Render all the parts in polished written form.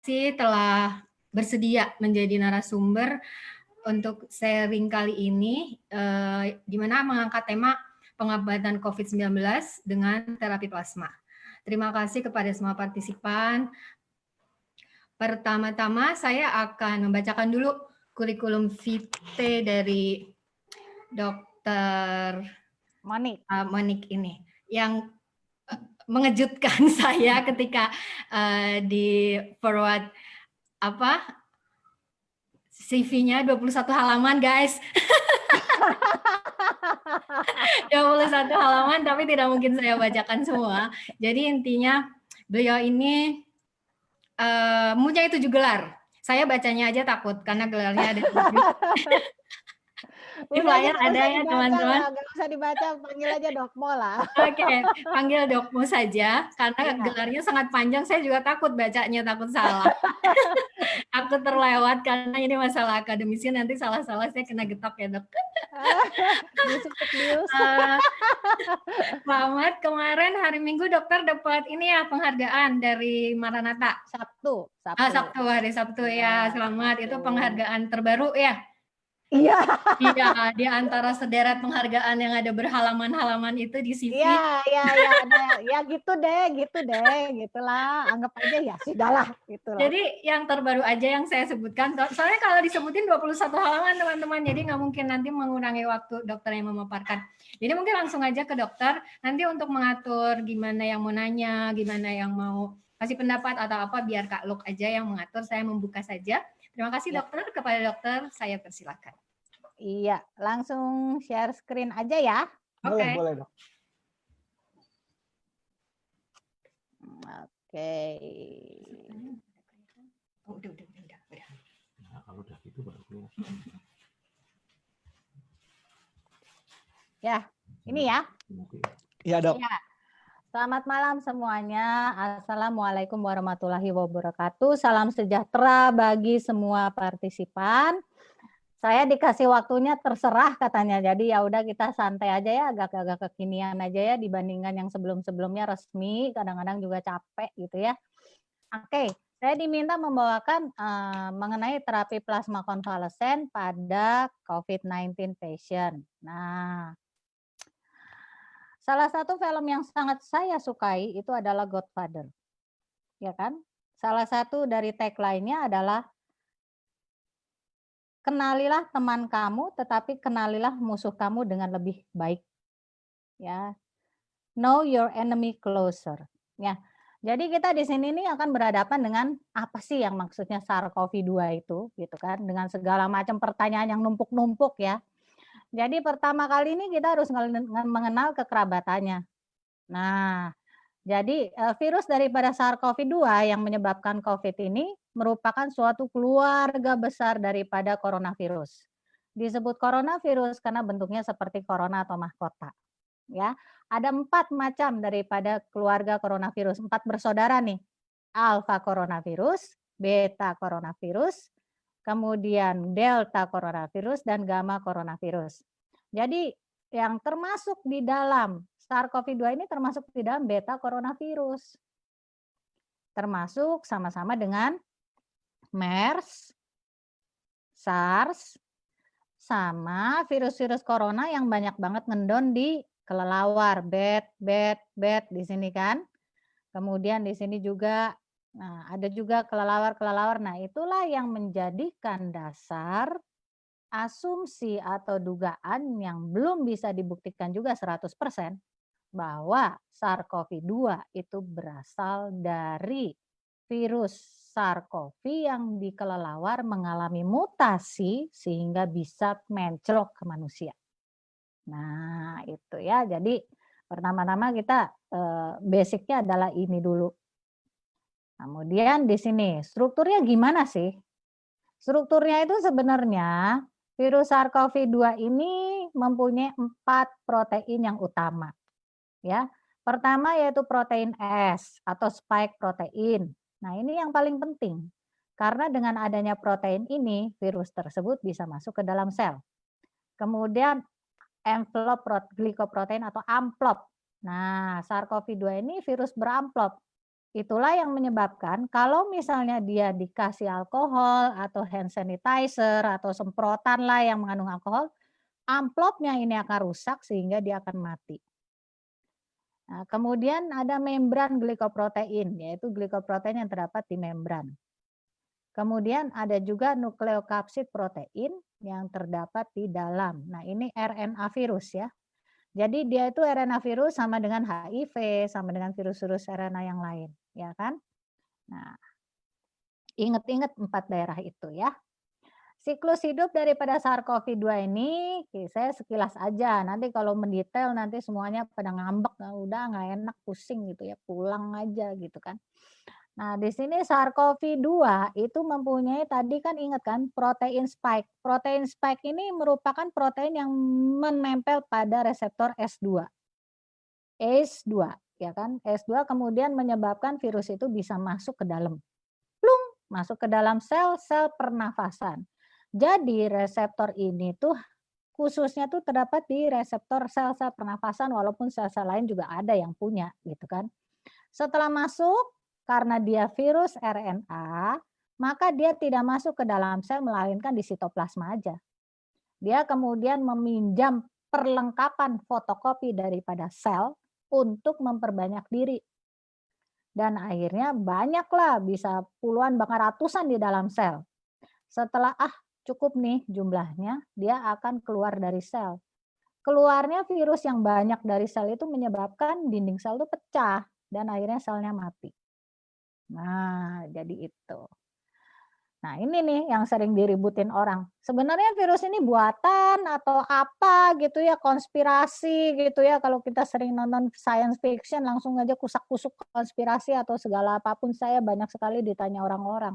kasih telah bersedia menjadi narasumber untuk sharing kali ini, di mana mengangkat tema pengobatan COVID-19 dengan terapi plasma. Terima kasih kepada semua partisipan. Pertama-tama saya akan membacakan dulu kurikulum vitae dari Dokter Monik ini, yang mengejutkan saya ketika di forward CV-nya 21 halaman, guys. 21 halaman, tapi tidak mungkin saya bacakan semua. Jadi intinya beliau ini mempunyai 7 gelar. Saya bacanya aja takut karena gelarnya ada 7. Di flyer ada ya, teman-teman. Nggak usah dibaca, panggil aja Dokmo lah. Oke, panggil Dokmo saja karena gelarnya sangat panjang. Saya juga takut bacanya, takut salah. Aku terlewat karena ini masalah akademisi, nanti salah-salah saya kena getok ya, Dok. Selamat, kemarin hari Minggu dokter dapat ini ya, penghargaan dari Maranatha. Sabtu Hari Sabtu ya, selamat. Itu penghargaan terbaru ya? Iya. Iya, di antara sederet penghargaan yang ada berhalaman-halaman itu di CV. Iya, ya gitu deh, gitulah. Anggap aja ya sudahlah, gitulah. Jadi yang terbaru aja yang saya sebutkan, soalnya kalau disebutin 21 halaman teman-teman, jadi nggak mungkin nanti mengurangi waktu dokter yang memaparkan. Jadi mungkin langsung aja ke dokter, nanti untuk mengatur gimana yang mau nanya, gimana yang mau kasih pendapat atau apa, biar Kak Luk aja yang mengatur, saya membuka saja. Terima kasih dokter, kepada dokter saya persilakan. Iya, langsung share screen aja ya. Boleh dok. Oke. Udah. Nah, kalau udah gitu baru kelihatan. Ya, ini ya. Iya dok. Ya. Selamat malam semuanya. Assalamualaikum warahmatullahi wabarakatuh. Salam sejahtera bagi semua partisipan. Saya dikasih waktunya terserah katanya. Jadi ya udah kita santai aja ya, agak-agak kekinian aja ya dibandingkan yang sebelum-sebelumnya resmi, kadang-kadang juga capek gitu ya. Oke, saya diminta membawakan mengenai terapi plasma konvalesen pada COVID-19 patient. Nah, salah satu film yang sangat saya sukai itu adalah Godfather. Ya kan? Salah satu dari tagline-nya adalah kenalilah teman kamu, tetapi kenalilah musuh kamu dengan lebih baik. Ya, know your enemy closer. Ya, jadi kita di sini nih akan berhadapan dengan apa sih yang maksudnya SARS-CoV-2 itu, gitu kan? Dengan segala macam pertanyaan yang numpuk-numpuk ya. Jadi pertama kali ini kita harus mengenal kekerabatannya. Nah, jadi virus daripada SARS-CoV-2 yang menyebabkan COVID ini merupakan suatu keluarga besar daripada coronavirus. Disebut coronavirus karena bentuknya seperti corona atau mahkota. Ya, ada 4 macam daripada keluarga coronavirus, 4 bersaudara nih. Alpha coronavirus, beta coronavirus, kemudian delta coronavirus dan gamma coronavirus. Jadi yang termasuk di dalam SARS-CoV-2 ini termasuk di dalam beta coronavirus. Termasuk sama-sama dengan MERS, SARS, sama virus-virus corona yang banyak banget ngendon di kelelawar, bat di sini kan. Kemudian di sini juga ada juga kelelawar. Nah, itulah yang menjadikan dasar asumsi atau dugaan yang belum bisa dibuktikan juga 100% bahwa SARS-CoV-2 itu berasal dari virus SARS-CoV yang di kelelawar mengalami mutasi sehingga bisa menclok ke manusia. Nah, itu ya. Jadi pertama-tama kita basicnya adalah ini dulu. Kemudian di sini strukturnya gimana sih? Strukturnya itu sebenarnya virus SARS-CoV-2 ini mempunyai 4 protein yang utama. Ya, pertama yaitu protein S atau spike protein. Nah, ini yang paling penting. Karena dengan adanya protein ini, virus tersebut bisa masuk ke dalam sel. Kemudian envelope glycoprotein atau amplop. Nah, SARS-CoV-2 ini virus beramplop. Itulah yang menyebabkan kalau misalnya dia dikasih alkohol atau hand sanitizer atau semprotan lah yang mengandung alkohol, amplopnya ini akan rusak sehingga dia akan mati. Nah, kemudian ada membran glikoprotein, yaitu glikoprotein yang terdapat di membran. Kemudian ada juga nukleokapsid protein yang terdapat di dalam. Nah, ini RNA virus ya. Jadi dia itu RNA virus sama dengan HIV, sama dengan virus-virus RNA yang lain, ya kan? Nah, ingat-ingat 4 daerah itu ya. Siklus hidup daripada SARS-CoV-2 ini saya sekilas aja. Nanti kalau mendetail nanti semuanya pada ngambek, udah nggak enak, pusing gitu ya, pulang aja gitu kan. Nah, di sini SARS-CoV-2 itu mempunyai tadi kan ingat kan protein spike. Protein spike ini merupakan protein yang menempel pada reseptor S2. ACE2 ya kan. ACE2 kemudian menyebabkan virus itu bisa masuk ke dalam. Plung, masuk ke dalam sel-sel pernafasan. Jadi reseptor ini tuh khususnya tuh terdapat di reseptor sel-sel pernafasan walaupun sel-sel lain juga ada yang punya gitu kan. Setelah masuk karena dia virus RNA, maka dia tidak masuk ke dalam sel melainkan di sitoplasma aja. Dia kemudian meminjam perlengkapan fotokopi daripada sel untuk memperbanyak diri. Dan akhirnya banyaklah, bisa puluhan bahkan ratusan di dalam sel. Setelah cukup nih jumlahnya, dia akan keluar dari sel. Keluarnya virus yang banyak dari sel itu menyebabkan dinding sel itu pecah dan akhirnya selnya mati. Nah, jadi itu. Nah, ini nih yang sering diributin orang. Sebenarnya virus ini buatan atau apa gitu ya, konspirasi gitu ya. Kalau kita sering nonton science fiction langsung aja kusak-kusuk konspirasi atau segala apapun, saya banyak sekali ditanya orang-orang.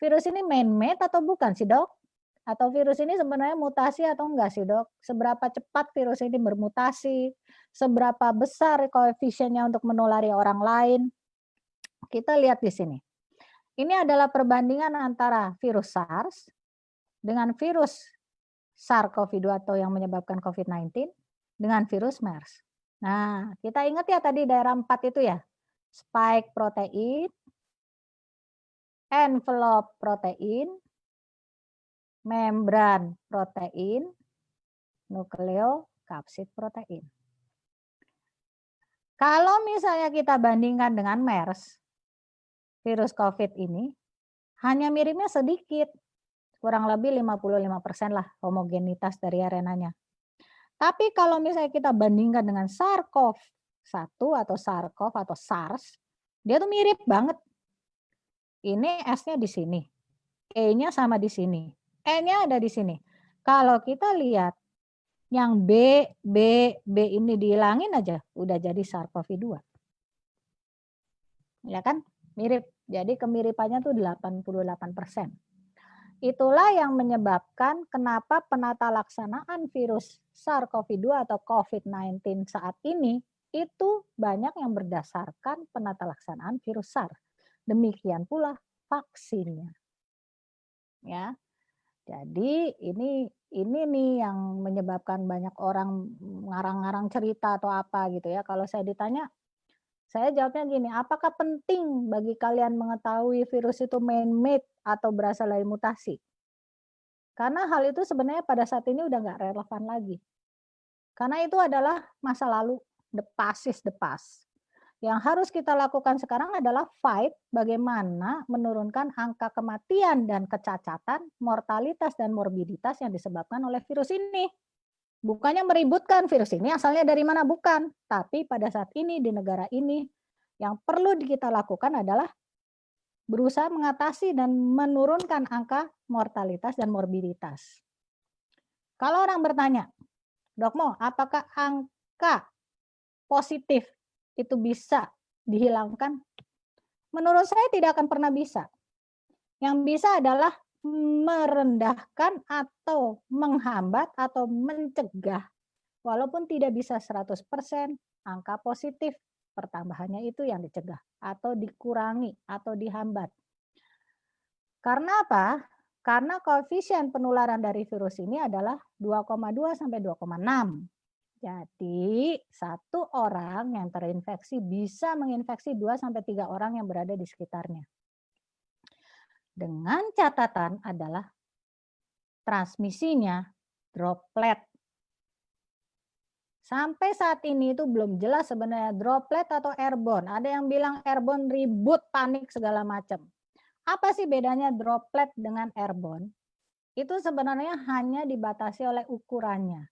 Virus ini man-made atau bukan sih, Dok? Atau virus ini sebenarnya mutasi atau enggak sih, Dok? Seberapa cepat virus ini bermutasi? Seberapa besar koefisiennya untuk menulari orang lain? Kita lihat di sini. Ini adalah perbandingan antara virus SARS dengan virus SARS-CoV-2 atau yang menyebabkan COVID-19 dengan virus MERS. Nah, kita ingat ya tadi daerah 4 itu ya. Spike protein, envelope protein, membran protein, nukleokapsid protein. Kalau misalnya kita bandingkan dengan MERS, virus COVID ini hanya miripnya sedikit, kurang lebih 55% lah homogenitas dari RNA-nya. Tapi kalau misalnya kita bandingkan dengan SARS-CoV-1 atau SARS-CoV atau SARS, dia tuh mirip banget. Ini S-nya di sini, E-nya sama di sini, E-nya ada di sini. Kalau kita lihat yang B ini dihilangin aja, udah jadi SARS-CoV-2. Ya kan? Mirip. Jadi kemiripannya tuh 88%. Itulah yang menyebabkan kenapa penata laksanaan virus SARS-CoV-2 atau COVID-19 saat ini itu banyak yang berdasarkan penata laksanaan virus SARS. Demikian pula vaksinnya. Ya. Jadi ini nih yang menyebabkan banyak orang ngarang-ngarang cerita atau apa gitu ya. Kalau saya ditanya, saya jawabnya gini, apakah penting bagi kalian mengetahui virus itu man-made atau berasal dari mutasi? Karena hal itu sebenarnya pada saat ini udah nggak relevan lagi. Karena itu adalah masa lalu, the past is the past. Yang harus kita lakukan sekarang adalah fight bagaimana menurunkan angka kematian dan kecacatan, mortalitas dan morbiditas yang disebabkan oleh virus ini. Bukannya meributkan virus ini asalnya dari mana, bukan. Tapi pada saat ini di negara ini yang perlu kita lakukan adalah berusaha mengatasi dan menurunkan angka mortalitas dan morbiditas. Kalau orang bertanya, Dok Mo, apakah angka positif itu bisa dihilangkan? Menurut saya tidak akan pernah bisa. Yang bisa adalah merendahkan atau menghambat atau mencegah. Walaupun tidak bisa 100%, angka positif pertambahannya itu yang dicegah atau dikurangi atau dihambat. Karena apa? Karena koefisien penularan dari virus ini adalah 2,2 sampai 2,6. Jadi, satu orang yang terinfeksi bisa menginfeksi 2-3 orang yang berada di sekitarnya. Dengan catatan adalah transmisinya droplet. Sampai saat ini itu belum jelas sebenarnya droplet atau airborne. Ada yang bilang airborne ribut, panik segala macam. Apa sih bedanya droplet dengan airborne? Itu sebenarnya hanya dibatasi oleh ukurannya.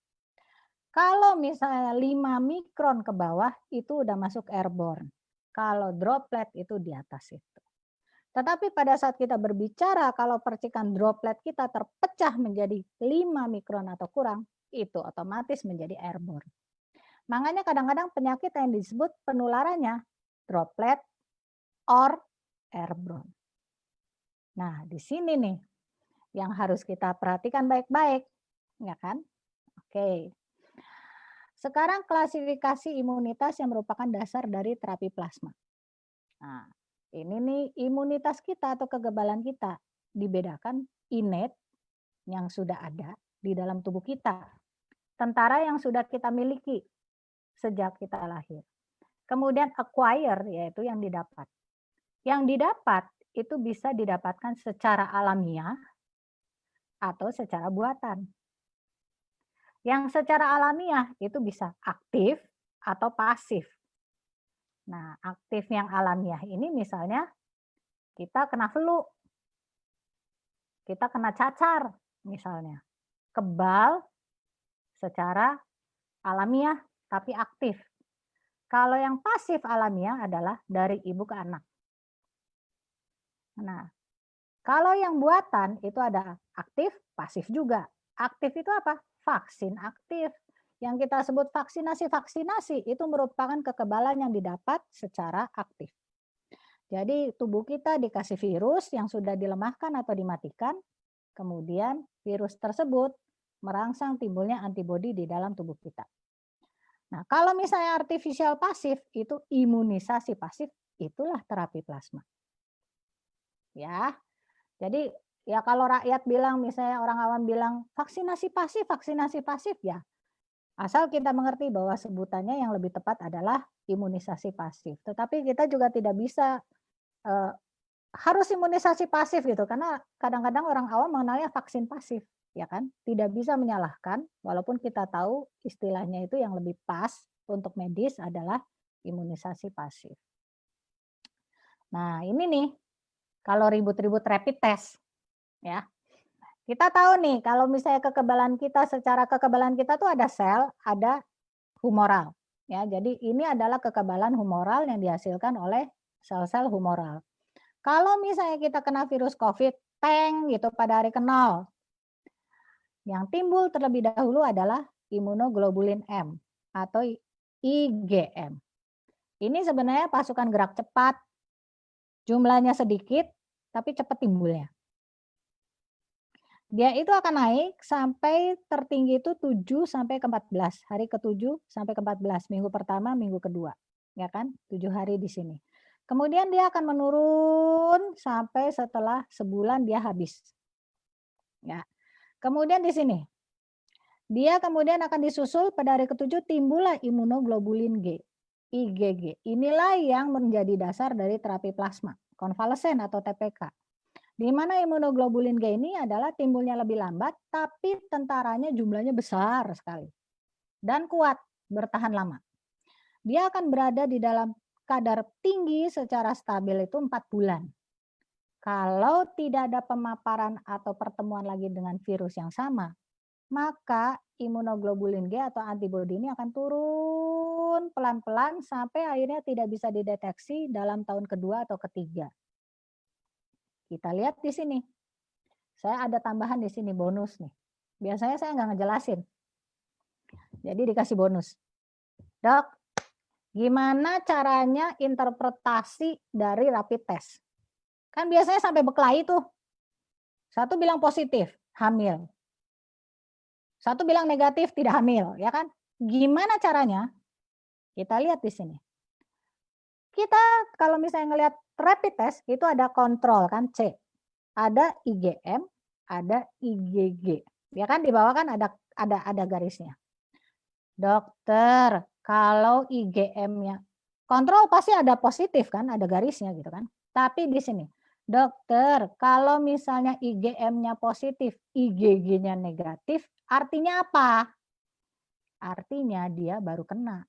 Kalau misalnya 5 mikron ke bawah itu udah masuk airborne. Kalau droplet itu di atas itu. Tetapi pada saat kita berbicara kalau percikan droplet kita terpecah menjadi 5 mikron atau kurang, itu otomatis menjadi airborne. Makanya kadang-kadang penyakit yang disebut penularannya droplet or airborne. Nah, di sini nih yang harus kita perhatikan baik-baik, ya kan? Oke. Sekarang klasifikasi imunitas yang merupakan dasar dari terapi plasma. Nah, ini nih imunitas kita atau kekebalan kita dibedakan innate yang sudah ada di dalam tubuh kita. Tentara yang sudah kita miliki sejak kita lahir. Kemudian acquire yaitu yang didapat. Yang didapat itu bisa didapatkan secara alamiah atau secara buatan. Yang secara alamiah itu bisa aktif atau pasif. Nah, aktif yang alamiah ini misalnya kita kena flu, kita kena cacar misalnya. Kebal secara alamiah tapi aktif. Kalau yang pasif alamiah adalah dari ibu ke anak. Nah, kalau yang buatan itu ada aktif, pasif juga. Aktif itu apa? Vaksin aktif. Yang kita sebut vaksinasi itu merupakan kekebalan yang didapat secara aktif. Jadi tubuh kita dikasih virus yang sudah dilemahkan atau dimatikan, kemudian virus tersebut merangsang timbulnya antibodi di dalam tubuh kita. Nah, kalau misalnya artificial pasif itu imunisasi pasif, itulah terapi plasma. Ya. Jadi ya kalau rakyat bilang misalnya orang awam bilang vaksinasi pasif ya. Asal kita mengerti bahwa sebutannya yang lebih tepat adalah imunisasi pasif. Tetapi kita juga tidak bisa harus imunisasi pasif gitu karena kadang-kadang orang awam mengenalnya vaksin pasif. Ya kan, tidak bisa menyalahkan walaupun kita tahu istilahnya itu yang lebih pas untuk medis adalah imunisasi pasif. Nah ini nih kalau ribut-ribut rapid test ya kita tahu nih kalau misalnya kekebalan kita secara kekebalan kita tuh ada sel, ada humoral ya. Jadi ini adalah kekebalan humoral yang dihasilkan oleh sel-sel humoral. Kalau misalnya kita kena virus COVID, gitu pada hari ke-0. Yang timbul terlebih dahulu adalah imunoglobulin M atau IgM. Ini sebenarnya pasukan gerak cepat, jumlahnya sedikit, tapi cepat timbulnya. Dia itu akan naik sampai tertinggi itu 7 sampai ke 14, hari ke-7 sampai ke 14, minggu pertama, minggu kedua. Ya kan? 7 hari di sini. Kemudian dia akan menurun sampai setelah sebulan dia habis. Ya. Kemudian di sini, dia kemudian akan disusul pada hari ke-7 timbullah imunoglobulin G, IgG. Inilah yang menjadi dasar dari terapi plasma, konvalesen atau TPK. Di mana imunoglobulin G ini adalah timbulnya lebih lambat, tapi tentaranya jumlahnya besar sekali. Dan kuat, bertahan lama. Dia akan berada di dalam kadar tinggi secara stabil itu 4 bulan. Kalau tidak ada pemaparan atau pertemuan lagi dengan virus yang sama, maka imunoglobulin G atau antibodi ini akan turun pelan-pelan sampai akhirnya tidak bisa dideteksi dalam tahun kedua atau ketiga. Kita lihat di sini. Saya ada tambahan di sini bonus nih. Biasanya saya nggak ngejelasin. Jadi dikasih bonus. Dok, gimana caranya interpretasi dari rapid test? Kan biasanya sampai berkelahi tuh. Satu bilang positif, hamil. Satu bilang negatif, tidak hamil, ya kan? Gimana caranya? Kita lihat di sini. Kita kalau misalnya ngelihat rapid test itu ada kontrol kan C. Ada IgM, ada IgG. Ya kan di bawah kan ada garisnya. Dokter, kalau IgM-nya kontrol pasti ada positif kan, ada garisnya gitu kan. Tapi di sini, dokter, kalau misalnya IgM-nya positif, IgG-nya negatif, artinya apa? Artinya dia baru kena.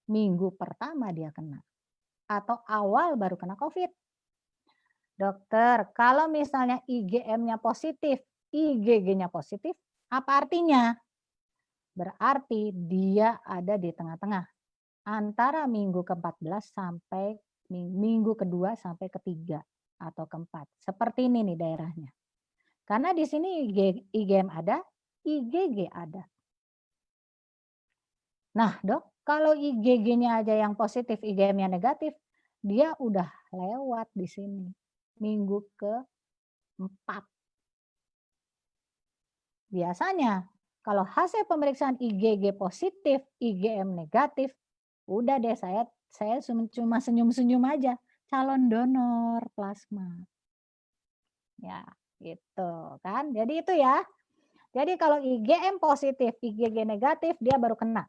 Minggu pertama dia kena. Atau awal baru kena COVID. Dokter, kalau misalnya IgM-nya positif, IgG-nya positif, apa artinya? Berarti dia ada di tengah-tengah antara minggu ke-14 sampai minggu kedua sampai ketiga atau keempat. Seperti ini nih daerahnya. Karena di sini IgM ada, IgG ada. Nah, Dok, kalau IgG-nya aja yang positif, IgM-nya negatif, dia udah lewat di sini. Minggu ke-4. Biasanya kalau hasil pemeriksaan IgG positif, IgM negatif, udah deh saya cuma senyum-senyum aja, calon donor plasma. Ya, gitu kan. Jadi itu ya. Jadi kalau IgM positif, IgG negatif, dia baru kena.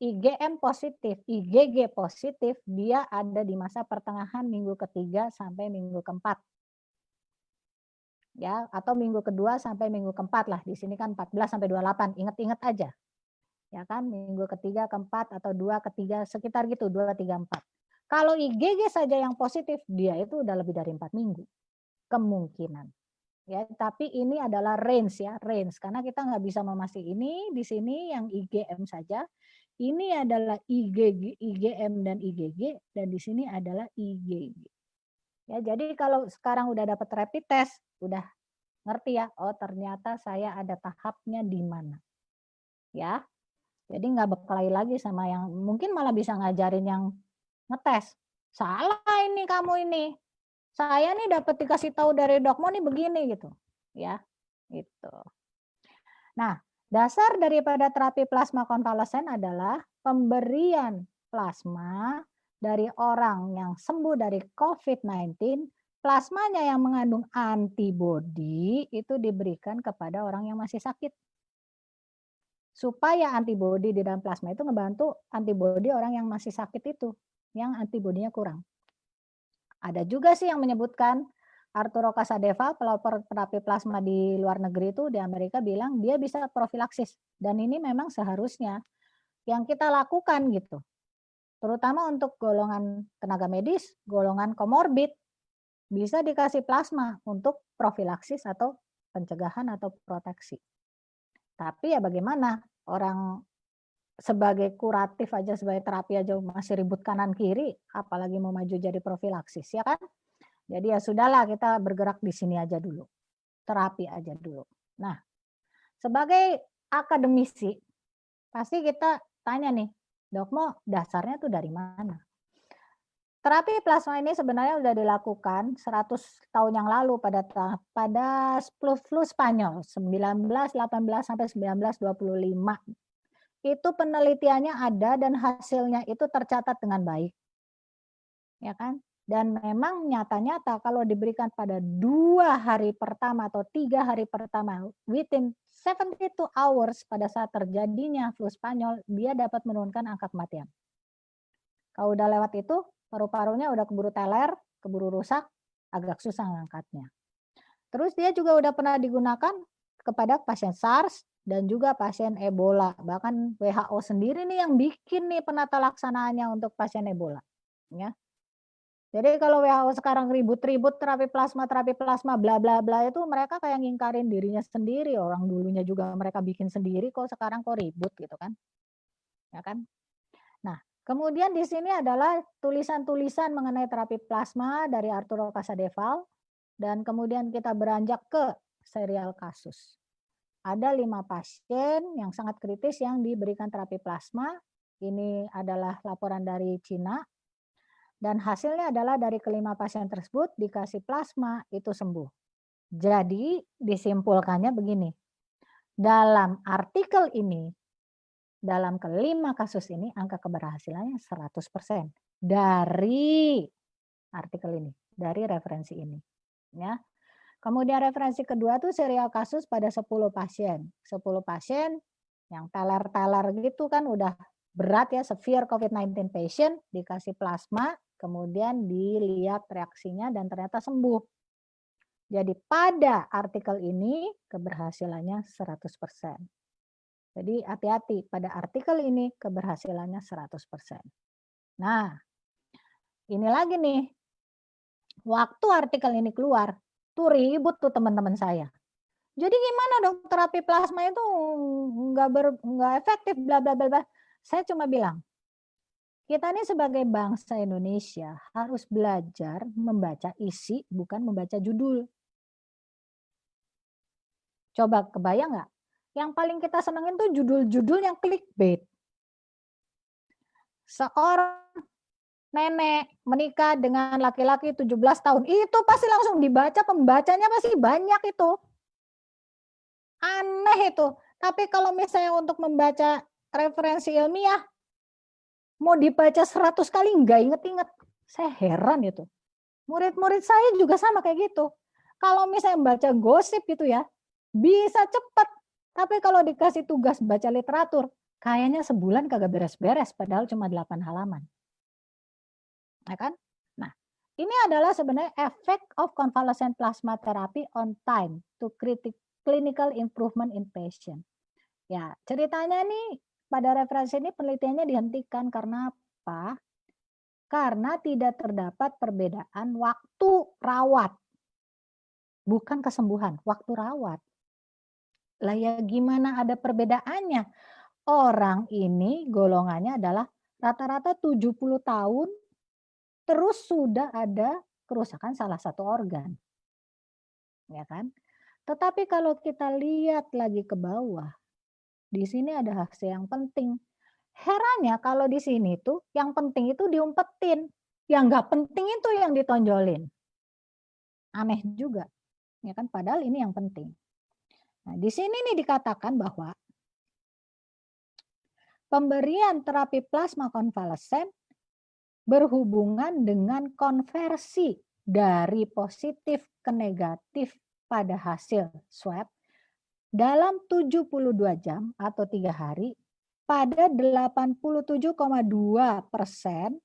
IgM positif, IgG positif, dia ada di masa pertengahan minggu ketiga sampai minggu keempat. Ya, atau minggu kedua sampai minggu keempat lah. Di sini kan 14 sampai 28. Ingat-ingat aja. Ya kan, minggu ketiga, keempat atau 2, ketiga, sekitar gitu, 2, 3, 4. Kalau IgG saja yang positif, dia itu udah lebih dari 4 minggu. Kemungkinan. Ya, tapi ini adalah range ya, range. Karena kita nggak bisa memastikan ini di sini yang IgM saja. Ini adalah IgM dan IgG, dan di sini adalah IgG. Ya, jadi kalau sekarang udah dapat rapid test, udah ngerti ya, oh ternyata saya ada tahapnya di mana. Ya, jadi nggak berkelahi lagi sama yang mungkin malah bisa ngajarin yang ngetes. Salah ini kamu ini. Saya nih dapat dikasih tahu dari Dokmo nih begini gitu. Ya, gitu. Nah, dasar daripada terapi plasma konvalesen adalah pemberian plasma dari orang yang sembuh dari COVID-19, plasmanya yang mengandung antibodi itu diberikan kepada orang yang masih sakit. Supaya antibodi di dalam plasma itu ngebantu antibodi orang yang masih sakit itu, yang antibodinya kurang. Ada juga sih yang menyebutkan Arturo Casadeva, pelopor terapi plasma di luar negeri itu di Amerika bilang dia bisa profilaksis. Dan ini memang seharusnya yang kita lakukan gitu. Terutama untuk golongan tenaga medis, golongan komorbid, bisa dikasih plasma untuk profilaksis atau pencegahan atau proteksi. Tapi ya bagaimana orang sebagai kuratif aja, sebagai terapi aja masih ribut kanan kiri, apalagi mau maju jadi profilaksis, ya kan? Jadi ya sudahlah kita bergerak di sini aja dulu, terapi aja dulu. Nah, sebagai akademisi, pasti kita tanya nih, Dokmo dasarnya tuh dari mana? Terapi plasma ini sebenarnya sudah dilakukan 100 tahun yang lalu pada flu Spanyol 1918 sampai 1925. Itu penelitiannya ada dan hasilnya itu tercatat dengan baik. Ya kan? Dan memang nyata-nyata kalau diberikan pada 2 hari pertama atau 3 hari pertama, within 72 hours pada saat terjadinya flu Spanyol, dia dapat menurunkan angka kematian. Kalau udah lewat itu, paru-parunya udah keburu teler, keburu rusak, agak susah ngangkatnya. Terus dia juga udah pernah digunakan kepada pasien SARS dan juga pasien Ebola. Bahkan WHO sendiri nih yang bikin nih penata laksanaannya untuk pasien Ebola. Ya. Jadi kalau WHO sekarang ribut-ribut terapi plasma, bla bla bla itu mereka kayak ngingkarin dirinya sendiri. Orang dulunya juga mereka bikin sendiri, kok sekarang kok ribut gitu kan. Ya kan? Nah, kemudian di sini adalah tulisan-tulisan mengenai terapi plasma dari Arturo Casadevall dan kemudian kita beranjak ke serial kasus. Ada 5 pasien yang sangat kritis yang diberikan terapi plasma. Ini adalah laporan dari Cina. Dan hasilnya adalah dari kelima pasien tersebut dikasih plasma itu sembuh. Jadi disimpulkannya begini, dalam artikel ini, dalam kelima kasus ini angka keberhasilannya 100% dari artikel ini, dari referensi ini. Ya. Kemudian referensi kedua tuh serial kasus pada 10 pasien. 10 pasien Yang teler-teler gitu kan udah berat ya, severe COVID-19 patient, dikasih plasma, kemudian dilihat reaksinya dan ternyata sembuh. Jadi pada artikel ini keberhasilannya 100%. Jadi hati-hati, pada artikel ini keberhasilannya 100%. Nah, ini lagi nih, waktu artikel ini keluar, tuh ribut tuh teman-teman saya. Jadi gimana dong terapi plasma itu nggak efektif, bla bla bla bla. Saya cuma bilang, kita ini sebagai bangsa Indonesia harus belajar membaca isi, bukan membaca judul. Coba kebayang nggak? Yang paling kita senengin tuh judul-judul yang clickbait. Seorang nenek menikah dengan laki-laki 17 tahun. Itu pasti langsung dibaca, pembacanya pasti banyak itu. Aneh itu. Tapi kalau misalnya untuk membaca referensi ilmiah, mau dibaca 100 kali nggak inget-inget. Saya heran itu. Murid-murid saya juga sama kayak gitu. Kalau misalnya baca gosip gitu ya, bisa cepet. Tapi kalau dikasih tugas baca literatur, kayaknya sebulan kagak beres-beres, padahal cuma 8 halaman. Ya kan? Nah, ini adalah sebenarnya effect of convalescent plasma therapy on time to clinical improvement in patient. Ya, ceritanya nih pada referensi ini penelitiannya dihentikan karena apa? Karena tidak terdapat perbedaan waktu rawat. Bukan kesembuhan, waktu rawat. Lah ya gimana ada perbedaannya? Orang ini golongannya adalah rata-rata 70 tahun terus sudah ada kerusakan salah satu organ. Ya kan? Tetapi kalau kita lihat lagi ke bawah, di sini ada hasil yang penting. Herannya kalau di sini tuh yang penting itu diumpetin, yang nggak penting itu yang ditonjolin. Aneh juga, ya kan? Padahal ini yang penting. Nah, di sini nih dikatakan bahwa pemberian terapi plasma konvalesen berhubungan dengan konversi dari positif ke negatif pada hasil swab dalam 72 jam atau 3 hari pada 87,2%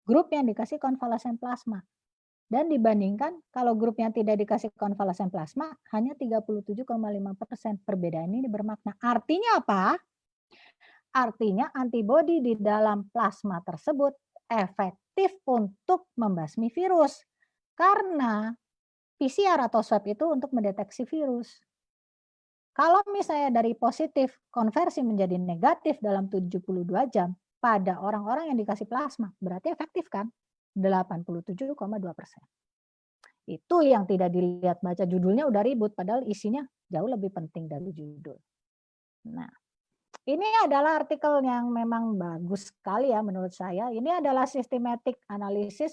grup yang dikasih konvalesen plasma. Dan dibandingkan kalau grup yang tidak dikasih konvalesen plasma hanya 37,5%. Perbedaan ini bermakna. Artinya apa? Artinya antibodi di dalam plasma tersebut efektif untuk membasmi virus. Karena PCR atau swab itu untuk mendeteksi virus. Kalau misalnya dari positif konversi menjadi negatif dalam 72 jam pada orang-orang yang dikasih plasma, berarti efektif kan? 87,2%. Itu yang tidak dilihat, baca judulnya udah ribut, padahal isinya jauh lebih penting dari judul. Nah, ini adalah artikel yang memang bagus sekali ya menurut saya. Ini adalah systematic analysis,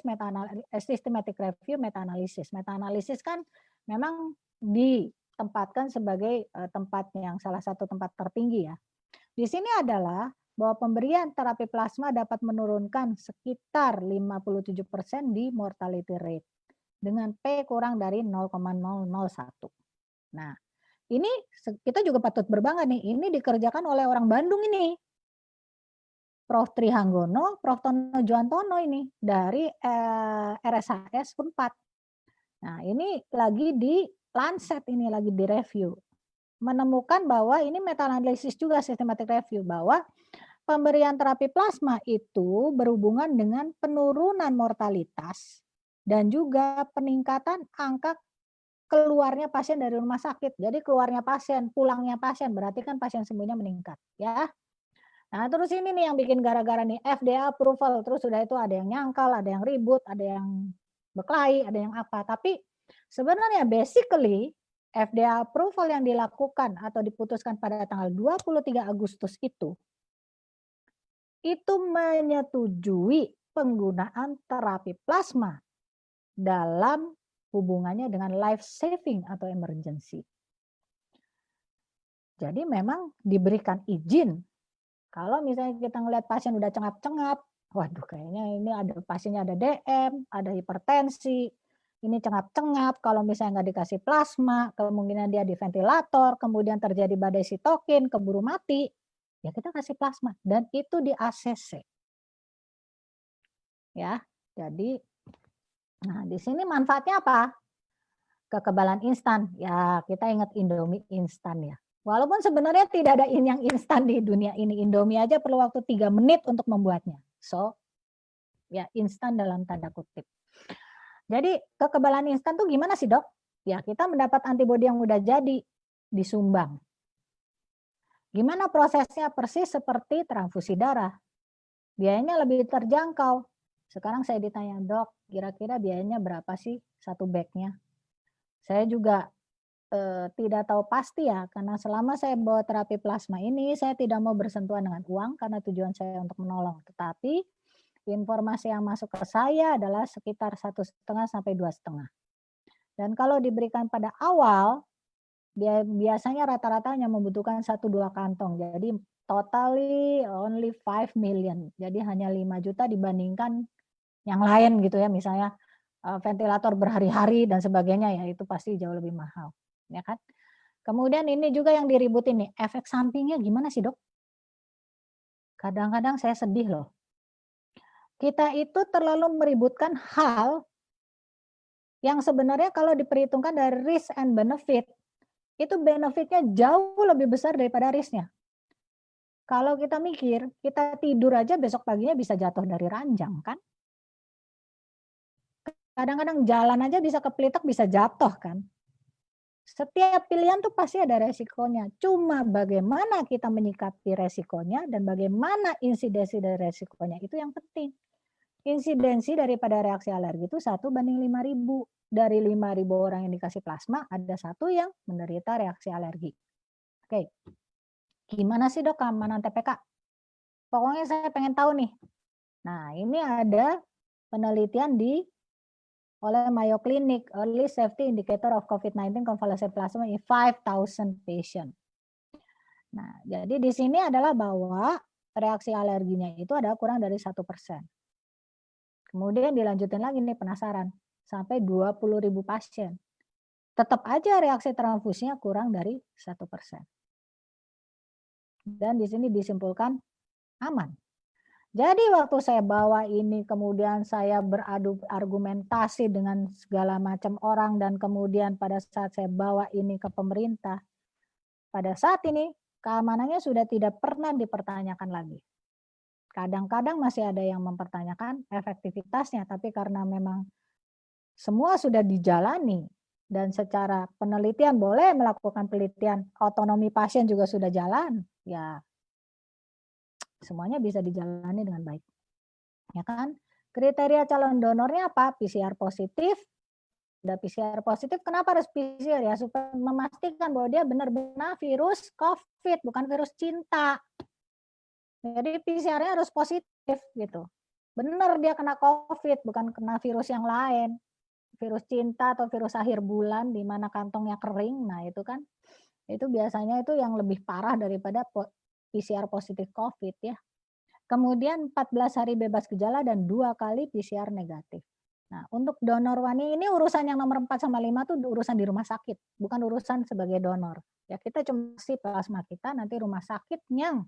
systematic review, meta-analysis. Meta-analysis kan memang ditempatkan sebagai tempat yang salah satu tempat tertinggi ya. Di sini adalah bahwa pemberian terapi plasma dapat menurunkan sekitar 57% di mortality rate dengan P kurang dari 0,001. Nah, ini kita juga patut berbangga nih, ini dikerjakan oleh orang Bandung ini. Prof. Trihanggono, Prof. Tono Juantono ini dari RSHS Unpad. Nah, ini lagi di Lancet, ini lagi di review. Menemukan bahwa ini meta-analisis juga systematic review, bahwa pemberian terapi plasma itu berhubungan dengan penurunan mortalitas dan juga peningkatan angka keluarnya pasien dari rumah sakit. Jadi keluarnya pasien, pulangnya pasien, berarti kan pasien sembuhnya meningkat. Ya. Nah terus ini nih yang bikin gara-gara nih FDA approval, terus sudah itu ada yang nyangkal, ada yang ribut, ada yang berkelahi, ada yang apa. Tapi sebenarnya basically FDA approval yang dilakukan atau diputuskan pada tanggal 23 Agustus itu menyetujui penggunaan terapi plasma dalam hubungannya dengan life saving atau emergency. Jadi memang diberikan izin. Kalau misalnya kita ngelihat pasien udah cengap-cengap, waduh kayaknya ini ada pasiennya ada DM, ada hipertensi, ini cengap-cengap, kalau misalnya nggak dikasih plasma, kemungkinan dia di ventilator, kemudian terjadi badai sitokin, keburu mati, ya kita kasih plasma. Dan itu di ACC. Ya, jadi, nah di sini manfaatnya apa? Kekebalan instan. Ya, kita ingat Indomie instan ya. Walaupun sebenarnya tidak ada yang instan di dunia ini. Indomie aja perlu waktu 3 menit untuk membuatnya. So, ya instan dalam tanda kutip. Jadi kekebalan instan tuh gimana sih dok? Ya kita mendapat antibodi yang udah jadi disumbang. Gimana prosesnya? Persis seperti transfusi darah. Biayanya lebih terjangkau. Sekarang saya ditanya, dok, kira-kira biayanya berapa sih satu bagnya? Saya juga tidak tahu pasti ya, karena selama saya bawa terapi plasma ini, saya tidak mau bersentuhan dengan uang karena tujuan saya untuk menolong. Tetapi informasi yang masuk ke saya adalah sekitar 1,5 sampai 2,5. Dan kalau diberikan pada awal, dia biasanya rata-rata hanya membutuhkan 1-2 kantong. Jadi totally only 5 million. Jadi hanya 5 juta dibandingkan yang lain gitu ya, misalnya ventilator berhari-hari dan sebagainya, ya itu pasti jauh lebih mahal. Ya kan? Kemudian ini juga yang diributin nih, efek sampingnya gimana sih dok? Kadang-kadang saya sedih loh. Kita itu terlalu meributkan hal yang sebenarnya kalau diperhitungkan dari risk and benefit, itu benefitnya jauh lebih besar daripada risknya. Kalau kita mikir, kita tidur aja besok paginya bisa jatuh dari ranjang kan? Kadang-kadang jalan aja bisa kepelitek, bisa jatuh kan? Setiap pilihan tuh pasti ada resikonya. Cuma bagaimana kita menyikapi resikonya dan bagaimana insidensi dari resikonya itu yang penting. Insidensi daripada reaksi alergi itu 1:5.000. Dari 5.000 orang yang dikasih plasma, ada 1 yang menderita reaksi alergi. Oke, gimana sih dok keamanan TPK? Pokoknya saya pengen tahu nih. Nah ini ada penelitian oleh Mayo Clinic, Early Safety Indicator of COVID-19 Convalescent Plasma in 5,000 patient. Nah, jadi di sini adalah bahwa reaksi alerginya itu ada kurang dari 1%. Kemudian dilanjutin lagi nih penasaran, sampai 20.000 pasien. Tetap aja reaksi transfusinya kurang dari 1%. Dan di sini disimpulkan aman. Jadi waktu saya bawa ini, kemudian saya beradu argumentasi dengan segala macam orang, dan kemudian pada saat saya bawa ini ke pemerintah, pada saat ini keamanannya sudah tidak pernah dipertanyakan lagi. Kadang-kadang masih ada yang mempertanyakan efektivitasnya, tapi karena memang semua sudah dijalani, dan secara penelitian boleh melakukan penelitian, otonomi pasien juga sudah jalan, ya semuanya bisa dijalani dengan baik. Ya kan? Kriteria calon donornya apa? PCR positif. Udah PCR positif, kenapa harus PCR ya? Supaya memastikan bahwa dia benar-benar virus COVID, bukan virus cinta. Jadi PCR-nya harus positif gitu. Benar dia kena COVID, bukan kena virus yang lain. Virus cinta atau virus akhir bulan di mana kantongnya kering, nah itu kan, itu biasanya itu yang lebih parah daripada PCR positif COVID ya. Kemudian 14 hari bebas gejala dan 2 kali PCR negatif. Nah, untuk donor wani ini urusan yang nomor 4 sama 5 tuh urusan di rumah sakit, bukan urusan sebagai donor. Ya kita cuma kasih plasma kita, nanti rumah sakit yang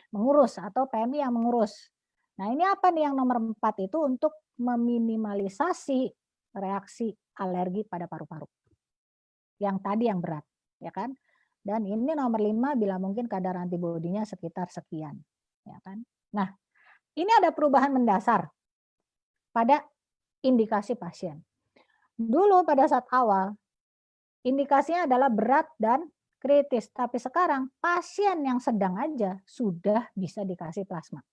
mengurus atau PMI yang mengurus. Nah, ini apa nih yang nomor 4 itu untuk meminimalisasi reaksi alergi pada paru-paru. Yang tadi yang berat, ya kan? Dan ini nomor 5 bila mungkin kadar antibodinya sekitar sekian, ya kan? Nah, ini ada perubahan mendasar pada indikasi pasien. Dulu pada saat awal, indikasinya adalah berat dan kritis. Tapi sekarang pasien yang sedang aja sudah bisa dikasih plasma.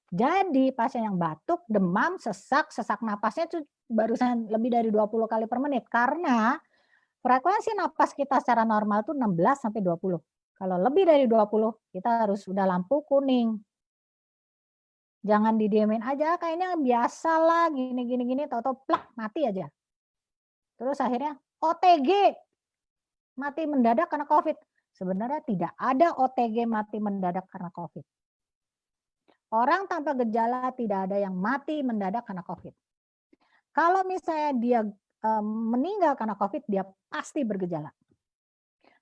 Jadi pasien yang batuk, demam, sesak napasnya itu barusan lebih dari 20 kali per menit. Karena frekuensi napas kita secara normal itu 16-20. Kalau lebih dari 20, kita harus sudah lampu kuning. Jangan didiemin aja, kayaknya biasa lah, gini, tahu-tahu plak, mati aja. Terus akhirnya OTG, mati mendadak karena COVID. Sebenarnya tidak ada OTG mati mendadak karena COVID. Orang tanpa gejala tidak ada yang mati mendadak karena COVID. Kalau misalnya dia meninggal karena COVID, dia pasti bergejala.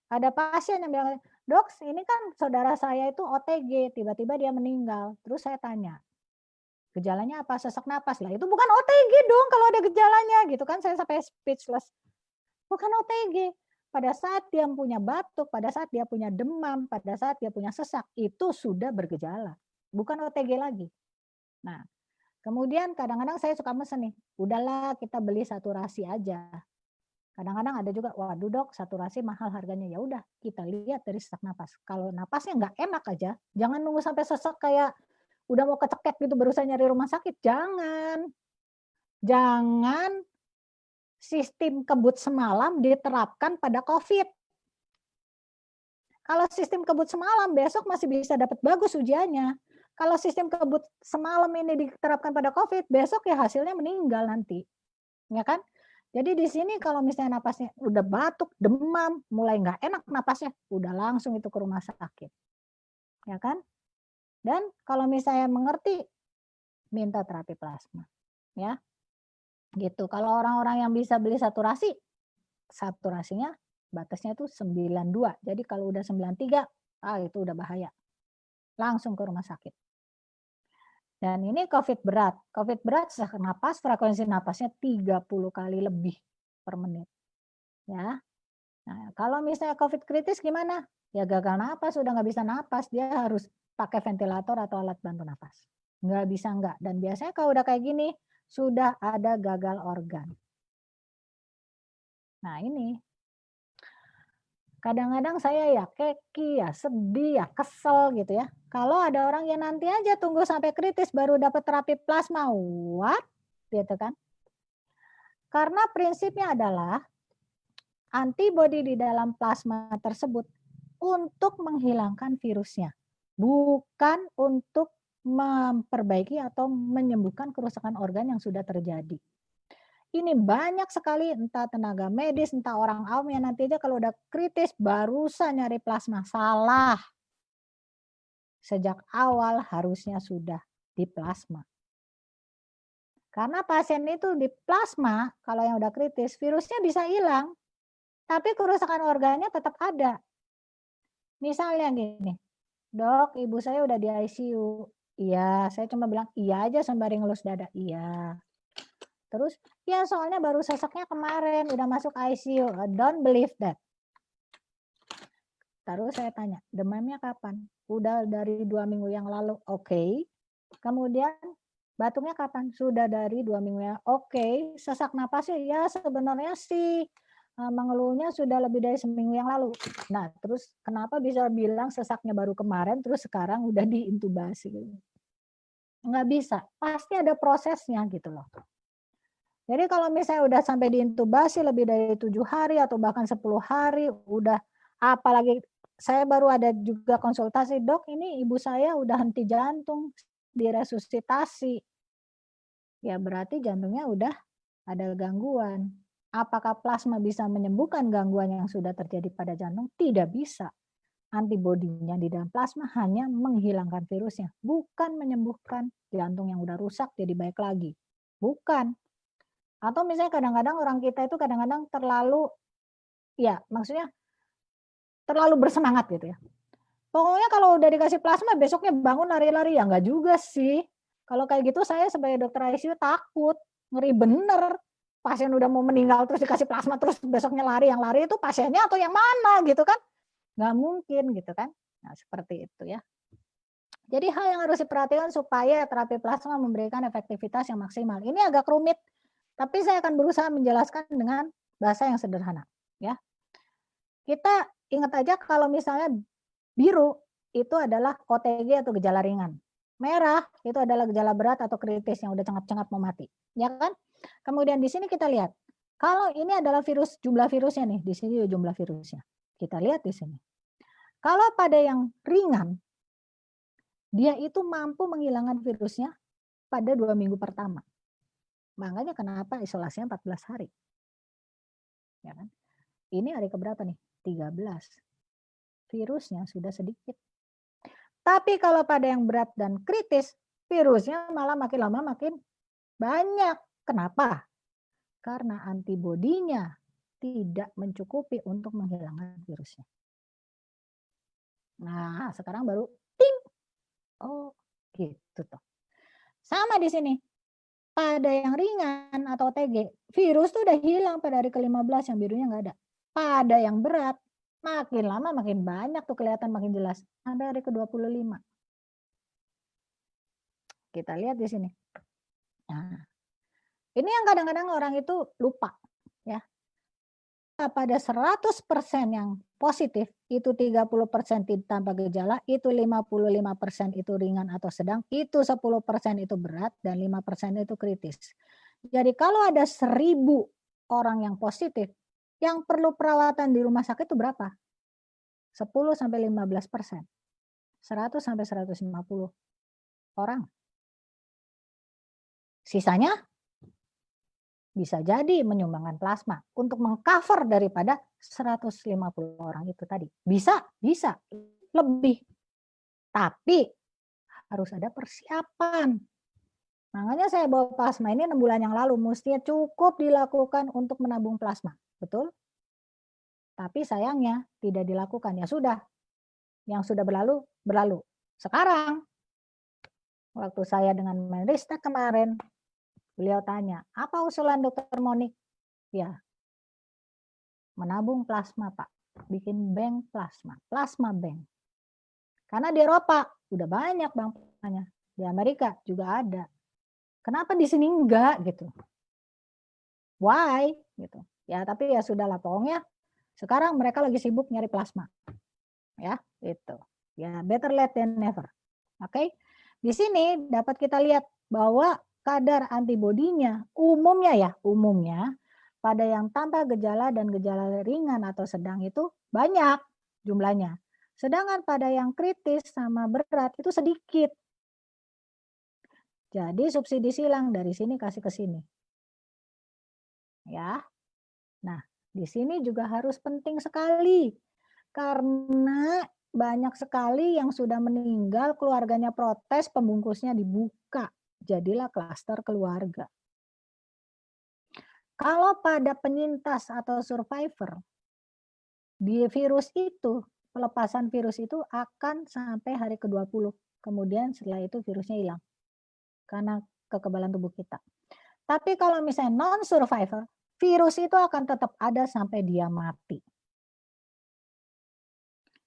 Ada pasien yang bilang, "Dok, ini kan saudara saya itu OTG, tiba-tiba dia meninggal." Terus saya tanya, "Gejalanya apa?" "Sesak napas." Lah itu bukan OTG dong kalau ada gejalanya gitu kan, saya sampai speechless. Bukan OTG. Pada saat dia punya batuk, pada saat dia punya demam, pada saat dia punya sesak, itu sudah bergejala. Bukan OTG lagi. Nah, kemudian kadang-kadang saya suka mesen nih, udahlah kita beli saturasi aja. Kadang-kadang ada juga, waduh dok, saturasi mahal harganya. Ya udah, kita lihat dari sesak napas. Kalau napasnya nggak enak aja, jangan nunggu sampai sesak kayak udah mau kecekek gitu berusaha nyari rumah sakit. Jangan. Jangan sistem kebut semalam diterapkan pada COVID. Kalau sistem kebut semalam, besok masih bisa dapat bagus ujiannya. Kalau sistem kebut semalam ini diterapkan pada COVID, besok ya hasilnya meninggal nanti. Ya kan? Jadi di sini kalau misalnya napasnya udah batuk, demam, mulai nggak enak napasnya, udah langsung itu ke rumah sakit. Ya kan? Dan kalau misalnya mengerti, minta terapi plasma. Ya. Gitu. Kalau orang-orang yang bisa beli saturasi, saturasinya batasnya itu 92. Jadi kalau udah 93, itu udah bahaya. Langsung ke rumah sakit. Dan ini COVID berat. COVID berat sesak napas, frekuensi napasnya 30 kali lebih per menit. Ya. Nah, kalau misalnya COVID kritis gimana? Ya gagal napas, udah nggak bisa napas, dia harus pakai ventilator atau alat bantu napas. Nggak bisa nggak. Dan biasanya kalau udah kayak gini, sudah ada gagal organ. Nah ini, kadang-kadang saya ya keki, ya sedih, ya kesel gitu ya. Kalau ada orang yang nanti aja tunggu sampai kritis baru dapat terapi plasma, what? Gitu kan. Karena prinsipnya adalah antibodi di dalam plasma tersebut untuk menghilangkan virusnya, bukan untuk memperbaiki atau menyembuhkan kerusakan organ yang sudah terjadi. Ini banyak sekali entah tenaga medis, entah orang awam yang nanti aja kalau udah kritis barusan nyari plasma. Salah. Sejak awal harusnya sudah di plasma. Karena pasien itu di plasma, kalau yang udah kritis, virusnya bisa hilang. Tapi kerusakan organnya tetap ada. Misalnya gini, dok ibu saya udah di ICU. Iya, saya cuma bilang iya aja sembari ngelus dada. Iya. Terus, ya soalnya baru sesaknya kemarin, udah masuk ICU. Don't believe that. Terus saya tanya, demamnya kapan? Udah dari 2 minggu yang lalu. Oke. Kemudian, batuknya kapan? Sudah dari 2 minggu yang lalu. Oke. Sesak napasnya, ya sebenarnya sih mengeluhnya sudah lebih dari seminggu yang lalu. Nah, terus kenapa bisa bilang sesaknya baru kemarin, terus sekarang udah diintubasi? Nggak bisa. Pasti ada prosesnya gitu loh. Jadi kalau misalnya udah sampai diintubasi lebih dari 7 hari atau bahkan 10 hari, udah apalagi saya baru ada juga konsultasi, dok ini ibu saya udah henti jantung, diresusitasi. Ya berarti jantungnya udah ada gangguan. Apakah plasma bisa menyembuhkan gangguan yang sudah terjadi pada jantung? Tidak bisa. Antibodinya di dalam plasma hanya menghilangkan virusnya, bukan menyembuhkan jantung yang udah rusak jadi baik lagi. Bukan. Atau misalnya kadang-kadang orang kita itu kadang-kadang terlalu, ya maksudnya terlalu bersemangat gitu ya. Pokoknya kalau udah dikasih plasma besoknya bangun lari-lari, ya enggak juga sih. Kalau kayak gitu saya sebagai dokter ICU takut, ngeri bener. Pasien udah mau meninggal terus dikasih plasma terus besoknya lari, yang lari itu pasiennya atau yang mana gitu kan. Nggak mungkin gitu kan. Nah seperti itu ya. Jadi hal yang harus diperhatikan supaya terapi plasma memberikan efektivitas yang maksimal. Ini agak rumit, tapi saya akan berusaha menjelaskan dengan bahasa yang sederhana. Ya, kita ingat aja kalau misalnya biru itu adalah OTG atau gejala ringan. Merah itu adalah gejala berat atau kritis yang udah cengap-cengap mau mati. Ya kan? Kemudian di sini kita lihat, kalau ini adalah virus, jumlah virusnya nih, di sini jumlah virusnya. Kita lihat di sini. Kalau pada yang ringan, dia itu mampu menghilangkan virusnya pada 2 minggu pertama. Makanya kenapa isolasinya 14 hari. Ya kan? Ini hari keberapa nih? 13. Virusnya sudah sedikit. Tapi kalau pada yang berat dan kritis, virusnya malah makin lama makin banyak. Kenapa? Karena antibodinya tidak mencukupi untuk menghilangkan virusnya. Nah, sekarang baru ting. Oh, gitu toh. Sama di sini. Pada yang ringan atau OTG, virus tuh udah hilang pada hari ke-15, yang birunya nggak ada. Pada yang berat, makin lama makin banyak tuh kelihatan makin jelas. Sampai hari ke-25. Kita lihat di sini. Nah, ini yang kadang-kadang orang itu lupa. Ya. Pada 100% yang positif, itu 30% tanpa gejala, itu 55% itu ringan atau sedang, itu 10% itu berat, dan 5% itu kritis. Jadi kalau ada 1000 orang yang positif, yang perlu perawatan di rumah sakit itu berapa? 10-15%. 100-150 orang. Sisanya bisa jadi menyumbangkan plasma untuk mengcover daripada 150 orang itu tadi. Bisa lebih. Tapi harus ada persiapan. Makanya saya bawa plasma ini 6 bulan yang lalu, mestinya cukup dilakukan untuk menabung plasma. Betul? Tapi sayangnya tidak dilakukan. Ya sudah, yang sudah berlalu, berlalu. Sekarang, waktu saya dengan Menristek kemarin, beliau tanya, apa usulan Dokter Monik? Ya, menabung plasma, Pak. Bikin bank plasma bank. Karena di Eropa udah banyak banknya, di Amerika juga ada. Kenapa di sini enggak gitu? Why? Gitu. Ya, tapi ya sudahlah, pokoknya sekarang mereka lagi sibuk nyari plasma. Ya, itu. Ya, better late than never. Oke. Di sini dapat kita lihat bahwa kadar antibodinya umumnya pada yang tanpa gejala dan gejala ringan atau sedang itu banyak jumlahnya. Sedangkan pada yang kritis sama berat itu sedikit. Jadi subsidi silang dari sini kasih ke sini. Ya. Nah, di sini juga harus penting sekali. Karena banyak sekali yang sudah meninggal, keluarganya protes, pembungkusnya dibuka. Jadilah klaster keluarga. Kalau pada penyintas atau survivor, di virus itu, pelepasan virus itu akan sampai hari ke-20. Kemudian setelah itu virusnya hilang. Karena kekebalan tubuh kita. Tapi kalau misalnya non-survivor, virus itu akan tetap ada sampai dia mati.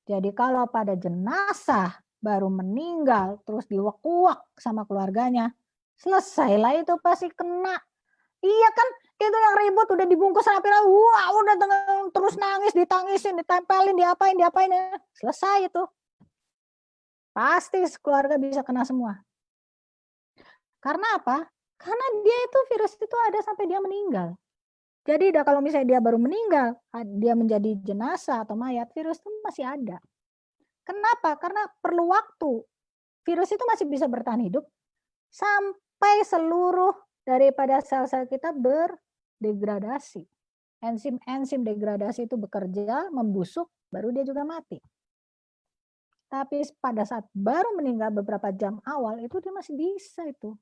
Jadi kalau pada jenazah baru meninggal, terus diwak-wak sama keluarganya, selesailah itu pasti kena. Iya kan, itu yang ribut udah dibungkus rapi, wah udah terus nangis, ditangisin, ditempelin, diapain, selesai itu. Pasti keluarga bisa kena semua. Karena apa? Karena dia itu virus itu ada sampai dia meninggal. Jadi kalau misalnya dia baru meninggal, dia menjadi jenazah atau mayat, virus itu masih ada. Kenapa? Karena perlu waktu. Virus itu masih bisa bertahan hidup sampai seluruh daripada sel-sel kita berdegradasi. Enzim degradasi itu bekerja, membusuk, baru dia juga mati. Tapi pada saat baru meninggal beberapa jam awal, itu dia masih bisa itu.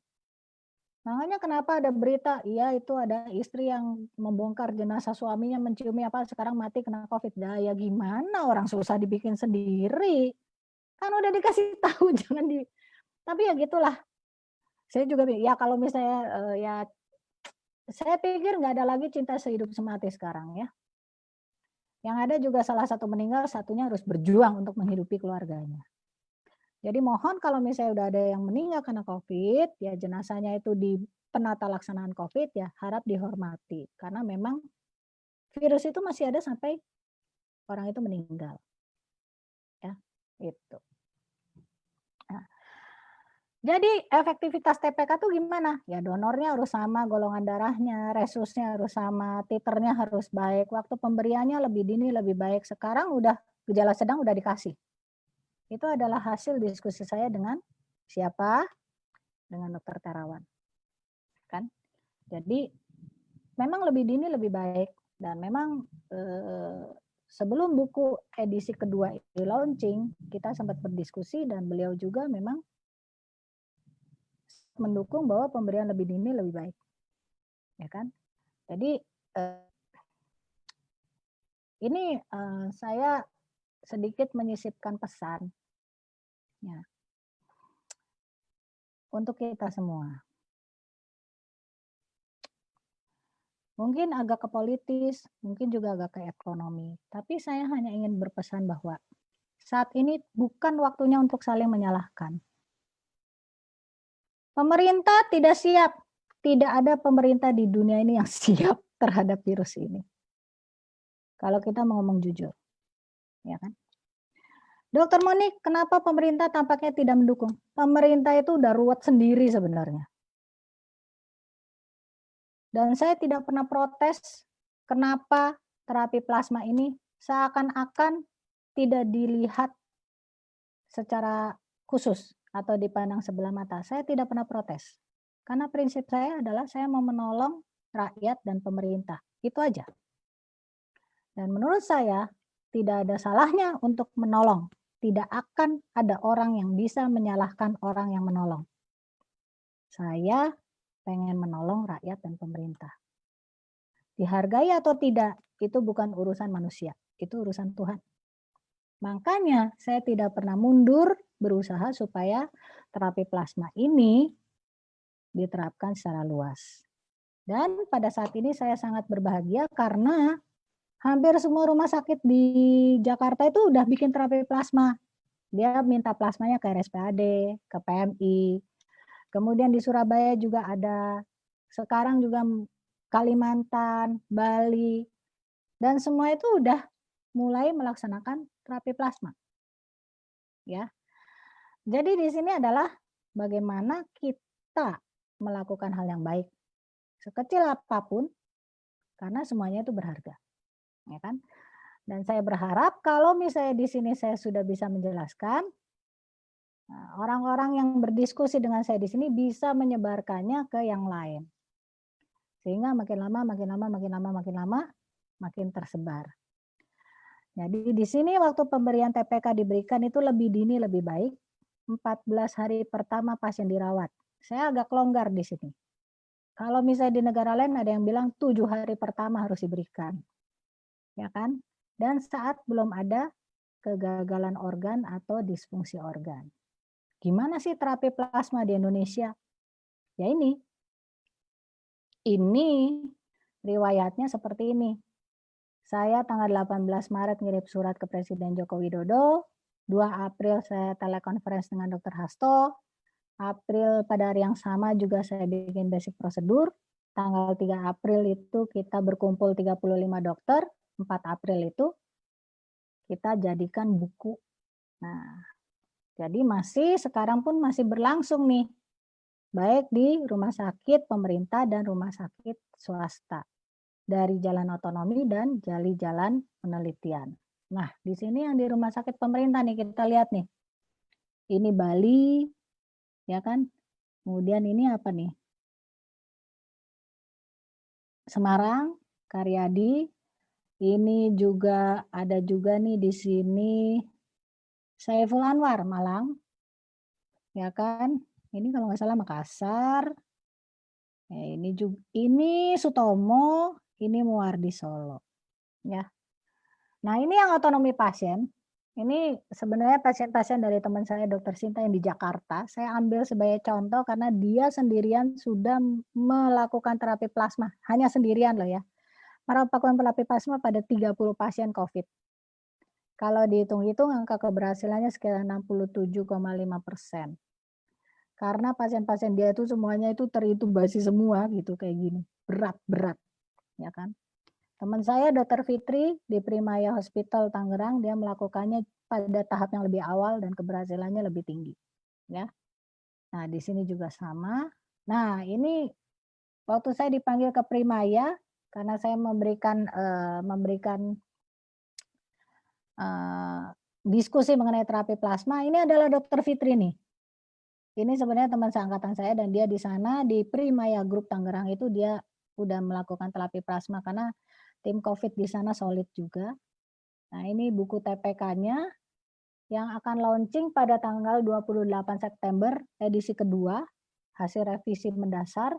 Makanya kenapa ada berita, iya itu ada istri yang membongkar jenazah suaminya, menciumi apa, sekarang mati kena COVID. Nah, ya gimana, orang susah dibikin sendiri. Kan udah dikasih tahu, jangan di... Tapi ya gitulah. Saya juga, ya kalau misalnya, ya saya pikir nggak ada lagi cinta sehidup semati sekarang ya. Yang ada juga salah satu meninggal, satunya harus berjuang untuk menghidupi keluarganya. Jadi mohon kalau misalnya udah ada yang meninggal karena COVID, ya jenazahnya itu di penata laksanaan COVID, ya harap dihormati. Karena memang virus itu masih ada sampai orang itu meninggal. Ya, itu. Nah, jadi efektivitas TPK itu gimana? Ya donornya harus sama, golongan darahnya, resusnya harus sama, titernya harus baik, waktu pemberiannya lebih dini, lebih baik. Sekarang udah gejala sedang udah dikasih. Itu adalah hasil diskusi saya dengan siapa? Dengan Dokter Terawan. Kan? Jadi memang lebih dini lebih baik, dan memang sebelum buku edisi kedua ini launching, kita sempat berdiskusi dan beliau juga memang mendukung bahwa pemberian lebih dini lebih baik. Ya kan? Jadi ini saya sedikit menyisipkan pesan ya, untuk kita semua. Mungkin agak ke politis, mungkin juga agak ke ekonomi. Tapi saya hanya ingin berpesan bahwa saat ini bukan waktunya untuk saling menyalahkan. Pemerintah tidak siap. Tidak ada pemerintah di dunia ini yang siap terhadap virus ini. Kalau kita mau ngomong jujur. Ya kan? Dokter Monik, kenapa pemerintah tampaknya tidak mendukung? Pemerintah itu udah ruwet sendiri sebenarnya. Dan saya tidak pernah protes kenapa terapi plasma ini seakan-akan tidak dilihat secara khusus atau dipandang sebelah mata. Saya tidak pernah protes. Karena prinsip saya adalah saya mau menolong rakyat dan pemerintah. Itu aja. Dan menurut saya tidak ada salahnya untuk menolong. Tidak akan ada orang yang bisa menyalahkan orang yang menolong. Saya pengen menolong rakyat dan pemerintah. Dihargai atau tidak, itu bukan urusan manusia, itu urusan Tuhan. Makanya saya tidak pernah mundur berusaha supaya terapi plasma ini diterapkan secara luas. Dan pada saat ini saya sangat berbahagia karena hampir semua rumah sakit di Jakarta itu udah bikin terapi plasma. Dia minta plasmanya ke RSPAD, ke PMI. Kemudian di Surabaya juga ada, sekarang juga Kalimantan, Bali, dan semua itu udah mulai melaksanakan terapi plasma. Ya. Jadi di sini adalah bagaimana kita melakukan hal yang baik. Sekecil apapun, karena semuanya itu berharga. Ya kan? Dan saya berharap kalau misalnya di sini saya sudah bisa menjelaskan, orang-orang yang berdiskusi dengan saya di sini bisa menyebarkannya ke yang lain. Sehingga makin lama makin tersebar. Jadi di sini waktu pemberian TPK diberikan itu lebih dini lebih baik. 14 hari pertama pasien dirawat. Saya agak longgar di sini. Kalau misalnya di negara lain ada yang bilang 7 hari pertama harus diberikan. Ya kan? Dan saat belum ada kegagalan organ atau disfungsi organ. Gimana sih terapi plasma di Indonesia? Ya ini riwayatnya seperti ini. Saya tanggal 18 Maret ngirim surat ke Presiden Joko Widodo, 2 April saya telekonferensi dengan Dr. Hasto, April pada hari yang sama juga saya bikin basic prosedur, tanggal 3 April itu kita berkumpul 35 dokter, 4 April itu kita jadikan buku. Nah, jadi sekarang pun masih berlangsung nih, baik di rumah sakit pemerintah dan rumah sakit swasta, dari jalan otonomi dan dari jalan penelitian. Nah, di sini yang di rumah sakit pemerintah nih kita lihat nih. Ini Bali, ya kan? Kemudian ini apa nih? Semarang, Karyadi. Ini juga ada juga nih di sini Saiful Anwar, Malang. Ya kan? Ini kalau nggak salah Makassar. Ya, ini Sutomo, ini Muwardi Solo. Ya. Nah, ini yang otonomi pasien. Ini sebenarnya pasien-pasien dari teman saya Dr. Sinta yang di Jakarta. Saya ambil sebagai contoh karena dia sendirian sudah melakukan terapi plasma. Hanya sendirian loh ya. Melakukan terapi plasma pada 30 pasien COVID. Kalau dihitung-hitung angka keberhasilannya sekitar 67,5%. Karena pasien-pasien dia itu semuanya itu terintubasi semua gitu kayak gini. Berat. Ya kan? Teman saya Dr. Fitri di Primaya Hospital Tangerang, dia melakukannya pada tahap yang lebih awal dan keberhasilannya lebih tinggi. Ya. Nah, di sini juga sama. Nah, ini waktu saya dipanggil ke Primaya karena saya memberikan diskusi mengenai terapi plasma, ini adalah Dr. Fitri nih. Ini sebenarnya teman seangkatan saya dan dia di sana di Primaya Group Tangerang itu dia udah melakukan terapi plasma karena tim COVID di sana solid juga. Nah, ini buku TPK-nya yang akan launching pada tanggal 28 September edisi kedua, hasil revisi mendasar.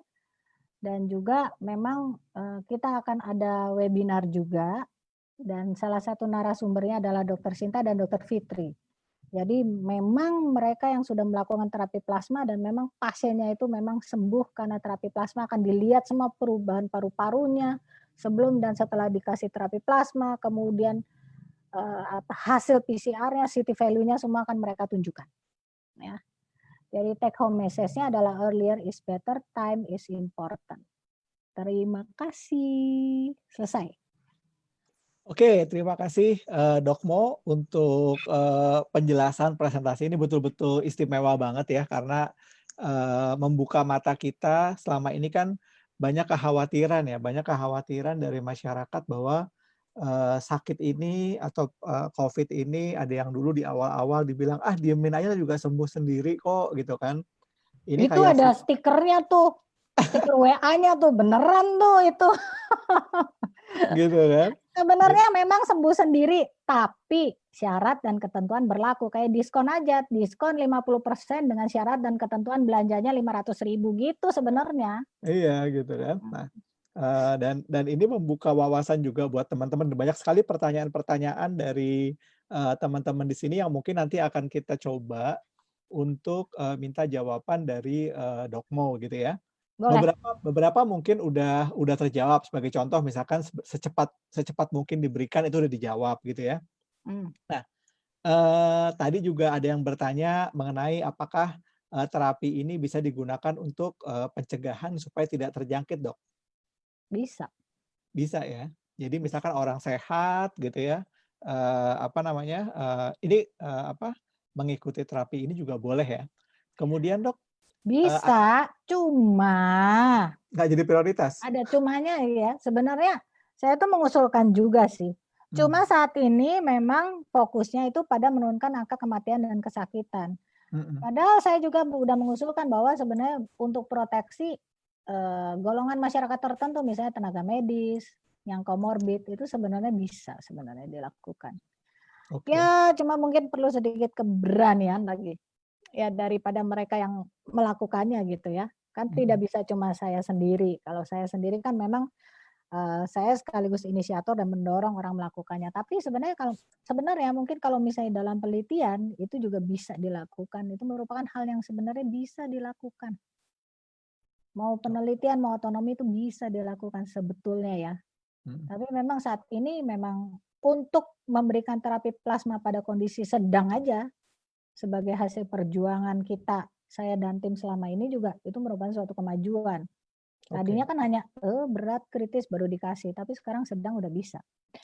Dan juga memang kita akan ada webinar juga, dan salah satu narasumbernya adalah Dr. Sinta dan Dr. Fitri. Jadi memang mereka yang sudah melakukan terapi plasma dan memang pasiennya itu memang sembuh karena terapi plasma, akan dilihat semua perubahan paru-parunya sebelum dan setelah dikasih terapi plasma, kemudian hasil PCR-nya, CT value-nya semua akan mereka tunjukkan. Ya. Jadi take home message-nya adalah earlier is better, time is important. Terima kasih. Selesai. Oke, terima kasih Dok Mo untuk penjelasan presentasi ini, betul-betul istimewa banget ya, karena membuka mata kita. Selama ini kan banyak kekhawatiran dari masyarakat bahwa sakit ini atau COVID ini, ada yang dulu di awal-awal dibilang diemin aja juga sembuh sendiri kok gitu kan. Ini Itu kayak ada stikernya tuh, stiker WA-nya tuh, beneran tuh itu. gitu kan. Sebenarnya memang sembuh sendiri, tapi syarat dan ketentuan berlaku. Kayak diskon aja, diskon 50% dengan syarat dan ketentuan belanjanya 500.000 gitu sebenarnya. Iya gitu kan. Nah, dan ini membuka wawasan juga buat teman-teman. Banyak sekali pertanyaan-pertanyaan dari teman-teman di sini yang mungkin nanti akan kita coba untuk minta jawaban dari Dok Mo gitu ya. Boleh. Beberapa mungkin udah terjawab. Sebagai contoh misalkan secepat mungkin diberikan itu udah dijawab gitu ya. Nah, tadi juga ada yang bertanya mengenai apakah terapi ini bisa digunakan untuk pencegahan supaya tidak terjangkit, Dok? Bisa. Bisa ya. Jadi misalkan orang sehat gitu ya, ini mengikuti terapi ini juga boleh ya. Kemudian Dok, bisa, cuma nggak jadi prioritas? ada cumanya ya. Sebenarnya saya tuh mengusulkan juga sih. Cuma saat ini memang fokusnya itu pada menurunkan angka kematian dan kesakitan. Padahal saya juga udah mengusulkan bahwa sebenarnya untuk proteksi golongan masyarakat tertentu, misalnya tenaga medis, yang komorbid, itu sebenarnya bisa sebenarnya dilakukan. Ya cuma mungkin perlu sedikit keberanian lagi. Ya daripada mereka yang melakukannya gitu ya. Kan tidak bisa cuma saya sendiri. Kalau saya sendiri kan memang saya sekaligus inisiator dan mendorong orang melakukannya. Tapi sebenarnya mungkin kalau misalnya dalam penelitian itu juga bisa dilakukan. Itu merupakan hal yang sebenarnya bisa dilakukan. Mau penelitian, mau otonomi itu bisa dilakukan sebetulnya ya. Tapi memang saat ini memang untuk memberikan terapi plasma pada kondisi sedang aja, sebagai hasil perjuangan kita, saya dan tim selama ini juga, itu merupakan suatu kemajuan. Tadinya kan hanya berat kritis baru dikasih, tapi sekarang sedang udah bisa.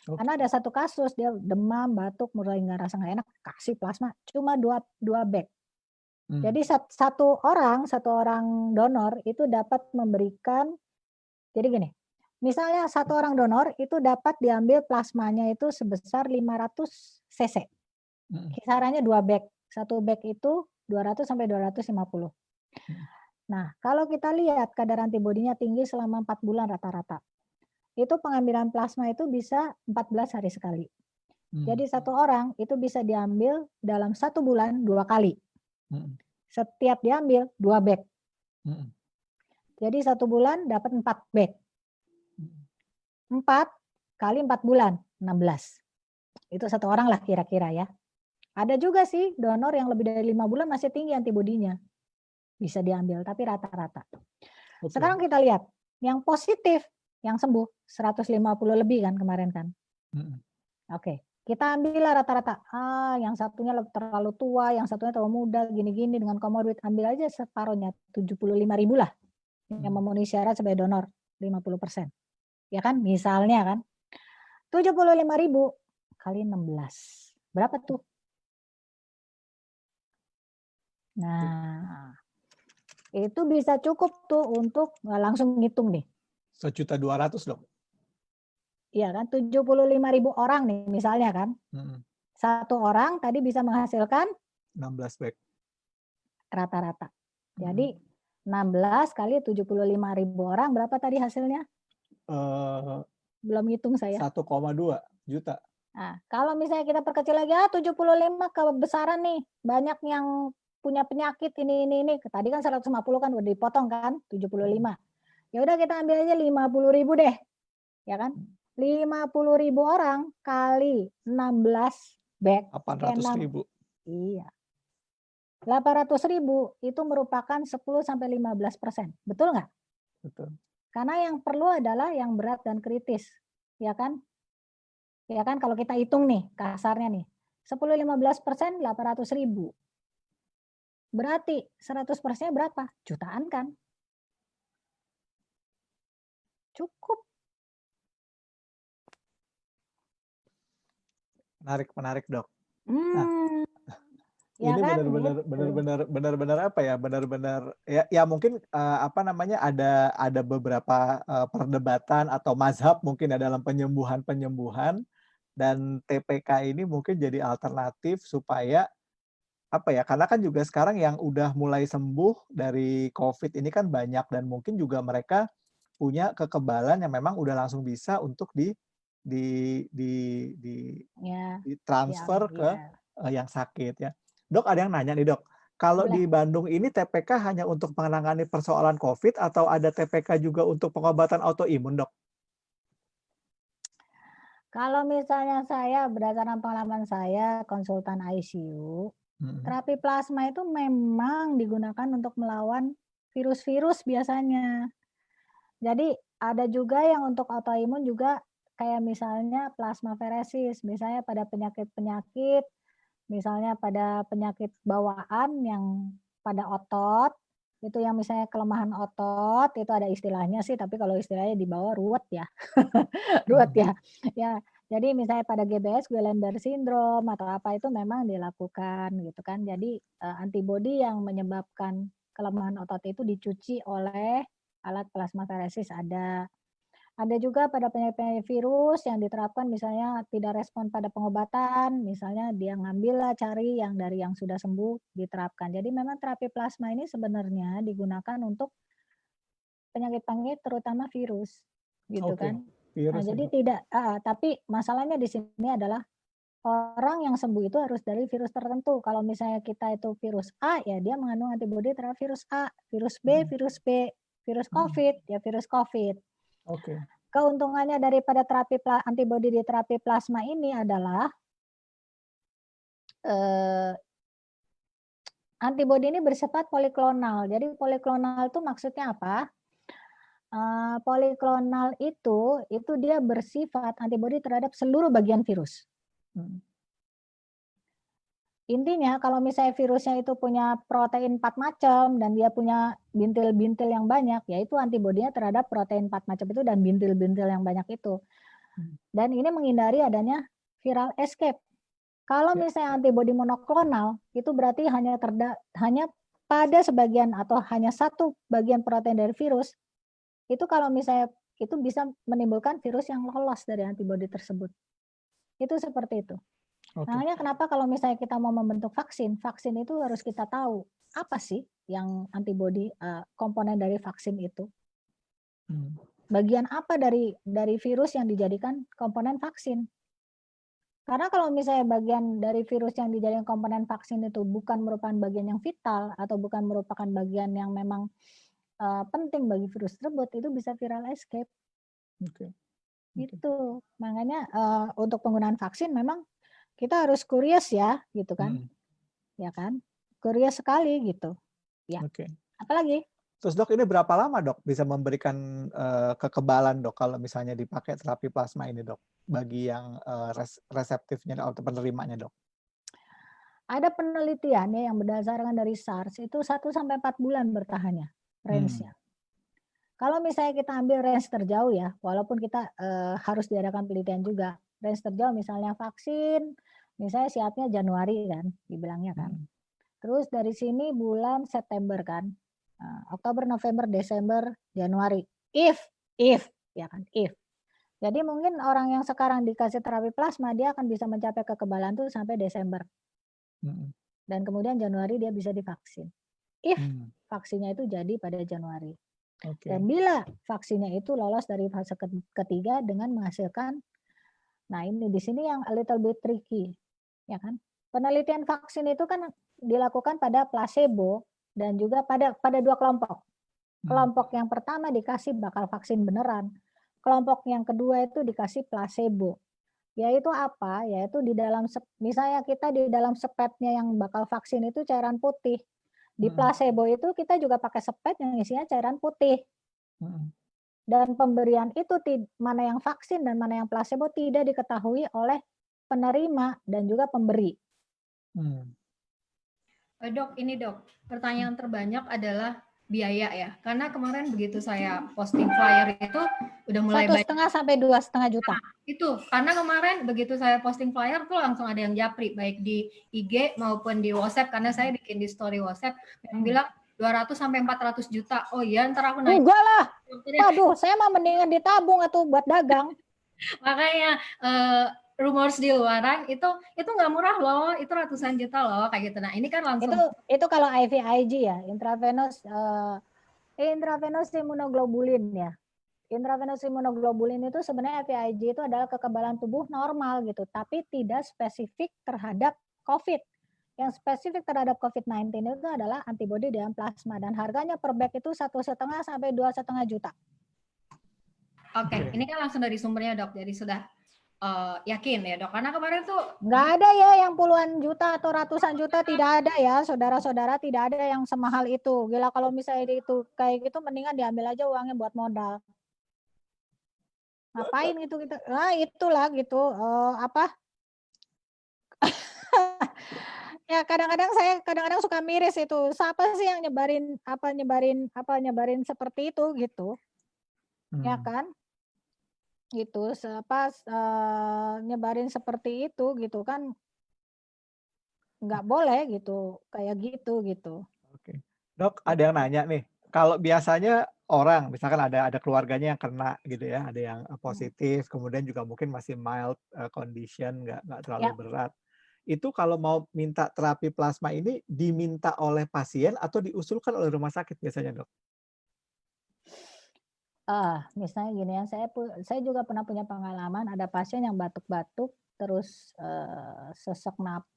Karena ada satu kasus dia demam, batuk, mulai ngerasa nggak enak, kasih plasma cuma 2 bag. Jadi satu orang donor itu dapat memberikan, jadi gini, misalnya satu orang donor itu dapat diambil plasmanya itu sebesar 500 cc. Kisarannya 2 bag. 1 bag itu 200 sampai 250. Nah, kalau kita lihat kadar antibodinya tinggi selama 4 bulan rata-rata. Itu pengambilan plasma itu bisa 14 hari sekali. Jadi satu orang itu bisa diambil dalam 1 bulan 2 kali. Setiap diambil 2 bag. Jadi 1 bulan dapat 4 bag. 4 kali 4 bulan, 16. Itu satu orang lah kira-kira ya. Ada juga sih donor yang lebih dari 5 bulan masih tinggi antibodinya. Bisa diambil, tapi rata-rata. Sekarang kita lihat, yang positif, yang sembuh, 150 lebih kan kemarin kan. Oke, kita ambillah rata-rata. Yang satunya terlalu tua, yang satunya terlalu muda, gini-gini dengan komorbid, ambil aja separuhnya, 75.000 lah. Yang memenuhi syarat sebagai donor, 50%. Ya kan, misalnya kan. 75.000 kali 16. Berapa tuh? Nah, itu bisa cukup tuh untuk langsung ngitung nih. 1.200.000 Dok. Iya kan, 75.000 orang nih misalnya kan. Satu orang tadi bisa menghasilkan 16 bag. Rata-rata. Jadi 16 kali 75.000 orang berapa tadi hasilnya? Belum hitung saya. 1,2 juta. Nah, kalau misalnya kita perkecil lagi, 75 kebesaran nih. Banyak yang punya penyakit ini. Tadi kan 150 kan udah dipotong kan, 75. Ya udah kita ambil aja 50.000 deh, ya kan? 50.000 orang kali 16 bed, kayak 800.000. iya. 800.000 itu merupakan 10-15%, betul nggak? Betul. Karena yang perlu adalah yang berat dan kritis, ya kan? Ya kan kalau kita hitung nih kasarnya nih, 10-15% 800.000. Berarti 100%-nya berapa? Jutaan kan? Cukup. Menarik, Dok. Nah, Ya ini kan benar-benar gitu. benar-benar apa ya? Benar-benar ya mungkin apa namanya ada beberapa perdebatan atau mazhab mungkin ya dalam penyembuhan dan TPK ini mungkin jadi alternatif supaya apa ya? Karena kan juga sekarang yang udah mulai sembuh dari COVID ini kan banyak dan mungkin juga mereka punya kekebalan yang memang udah langsung bisa untuk di di di Ya, ditransfer ke ya. yang sakit ya. Dok, ada yang nanya nih, Dok. Kalau Boleh. di Bandung ini TPK hanya untuk menangani persoalan COVID atau ada TPK juga untuk pengobatan autoimun, Dok? Kalau misalnya saya berdasarkan pengalaman saya konsultan ICU, Mhm. terapi plasma itu memang digunakan untuk melawan virus-virus biasanya. Jadi ada juga yang untuk autoimun juga kayak misalnya plasmaferesis, misalnya pada penyakit-penyakit, misalnya pada penyakit bawaan yang pada otot, itu yang misalnya kelemahan otot, itu ada istilahnya sih, tapi kalau istilahnya di bawah ruwet ya. Ruwet Mhm. ya. Ya, jadi misalnya pada GBS, Guillain-Barré syndrome atau apa itu memang dilakukan gitu kan. Jadi antibodi yang menyebabkan kelemahan otot itu dicuci oleh alat plasmaferesis ada. Ada juga pada penyakit virus yang diterapkan misalnya tidak respon pada pengobatan, misalnya dia ngambil lah cari yang dari yang sudah sembuh diterapkan. Jadi memang terapi plasma ini sebenarnya digunakan untuk penyakit-penyakit terutama virus, gitu Oke, kan. Nah, virus ya, jadi Dok? tidak tapi masalahnya di sini adalah orang yang sembuh itu harus dari virus tertentu. Kalau misalnya kita itu virus A, ya dia mengandung antibodi terhadap virus A, virus B, Mhm. virus B, virus Mhm. COVID, ya virus COVID. Oke. Keuntungannya daripada antibodi di terapi plasma ini adalah eh, antibodi ini bersifat poliklonal. Jadi poliklonal itu maksudnya apa? Poliklonal itu dia bersifat antibodi terhadap seluruh bagian virus. Mhm. Intinya kalau misalnya virusnya itu punya protein 4 macam dan dia punya bintil-bintil yang banyak, yaitu antibodinya terhadap protein 4 macam itu dan bintil-bintil yang banyak itu. Mhm. Dan ini menghindari adanya viral escape. Kalau Ya. misalnya antibodi monoklonal, itu berarti hanya pada sebagian atau hanya satu bagian protein dari virus, itu kalau misalnya itu bisa menimbulkan virus yang lolos dari antibodi tersebut. Itu seperti itu. Oke. Makanya kenapa kalau misalnya kita mau membentuk vaksin, vaksin itu harus kita tahu apa sih yang antibodi komponen dari vaksin itu. Mhm. Bagian apa dari virus yang dijadikan komponen vaksin. Karena kalau misalnya bagian dari virus yang dijadikan komponen vaksin itu bukan merupakan bagian yang vital atau bukan merupakan bagian yang memang penting bagi virus tersebut, itu bisa viral escape. Oke. Oke. Gitu. Makanya untuk penggunaan vaksin memang kita harus curious ya, gitu kan. Mhm. Ya kan? Curious sekali gitu. Ya. Oke. Apalagi? Terus, Dok, ini berapa lama, Dok, bisa memberikan kekebalan, Dok, kalau misalnya dipakai terapi plasma ini, Dok, bagi yang reseptifnya atau penerimanya, Dok? Ada penelitian ya yang berdasarkan dari SARS itu 1-4 bulan bertahannya range-nya. Hmm. Kalau misalnya kita ambil range terjauh ya, walaupun kita harus diadakan penelitian juga. Range terjauh misalnya vaksin, misalnya siapnya Januari kan, dibilangnya kan. Mhm. Terus dari sini bulan September kan, Oktober, November, Desember, Januari. If ya kan, if. Jadi mungkin orang yang sekarang dikasih terapi plasma dia akan bisa mencapai kekebalan tuh sampai Desember. Mhm. Dan kemudian Januari dia bisa divaksin. If Hmm. vaksinnya itu jadi pada Januari. Dan Oke. bila vaksinnya itu lolos dari fase ketiga dengan menghasilkan, nah ini di sini yang a little bit tricky, ya kan? Penelitian vaksin itu kan dilakukan pada placebo dan juga pada dua kelompok. Kelompok yang pertama dikasih bakal vaksin beneran. Kelompok yang kedua itu dikasih placebo. Yaitu apa? Yaitu di dalam misalnya kita di dalam sepetnya yang bakal vaksin itu cairan putih. Di placebo itu kita juga pakai sepet yang isinya cairan putih. Dan pemberian itu mana yang vaksin dan mana yang placebo tidak diketahui oleh penerima dan juga pemberi. Dok, ini dok, pertanyaan terbanyak adalah biaya ya. Karena kemarin begitu saya posting flyer itu udah mulai 1,5 sampai 2,5 juta. Itu karena kemarin begitu saya posting flyer tuh langsung ada yang japri baik di IG maupun di WhatsApp karena saya bikin di story WhatsApp yang bilang 200 sampai 400 juta. Oh iya, ntar aku naik. Enggak lah. Waduh, saya mah mendingan ditabung atau buat dagang. Makanya rumors di luaran itu nggak murah loh, itu ratusan juta loh kayak gitu. Nah ini kan langsung itu kalau IVIG ya, intravenous immunoglobulin ya. Intravenous immunoglobulin itu sebenarnya IVIG itu adalah kekebalan tubuh normal gitu, tapi tidak spesifik terhadap COVID. Yang spesifik terhadap COVID-19 itu adalah antibodi dalam plasma dan harganya per bag itu 1,5 sampai 2,5 juta. Oke, ini kan langsung dari sumbernya dok, jadi sudah yakin ya dok, karena kemarin tuh nggak ada ya yang puluhan juta atau ratusan juta, tidak ada ya saudara-saudara, tidak ada yang semahal itu. Gila kalau misalnya itu kayak gitu mendingan diambil aja uangnya buat modal. Ngapain itu kita? Nah itulah gitu apa? Ya kadang-kadang suka miris itu. Siapa sih yang nyebarin seperti itu gitu? Ya kan? Gitu nyebarin seperti itu gitu kan nggak boleh gitu kayak gitu. Oke. Dok, ada yang nanya nih, kalau biasanya orang misalkan ada keluarganya yang kena gitu ya, ada yang positif, kemudian juga mungkin masih mild condition, nggak terlalu berat. Itu kalau mau minta terapi plasma ini diminta oleh pasien atau diusulkan oleh rumah sakit biasanya dok? Misalnya gini ya, saya juga pernah punya pengalaman ada pasien yang batuk-batuk terus sesak napas,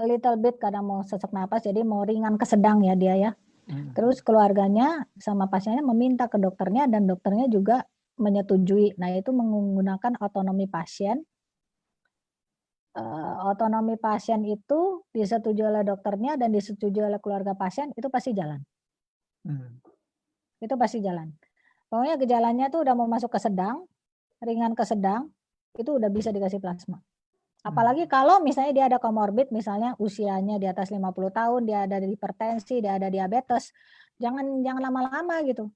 a little bit kadang mau sesak napas, jadi mau ringan ke sedang ya dia ya. Terus keluarganya sama pasiennya meminta ke dokternya dan dokternya juga menyetujui. Nah itu menggunakan otonomi pasien. Otonomi pasien itu disetujui oleh dokternya dan disetujui oleh keluarga pasien, itu pasti jalan. Itu pasti jalan. Pokoknya gejalanya tuh udah mau masuk ke sedang, ringan ke sedang, itu udah bisa dikasih plasma. Apalagi kalau misalnya dia ada komorbid, misalnya usianya di atas 50 tahun, dia ada hipertensi, dia ada diabetes, jangan lama-lama gitu.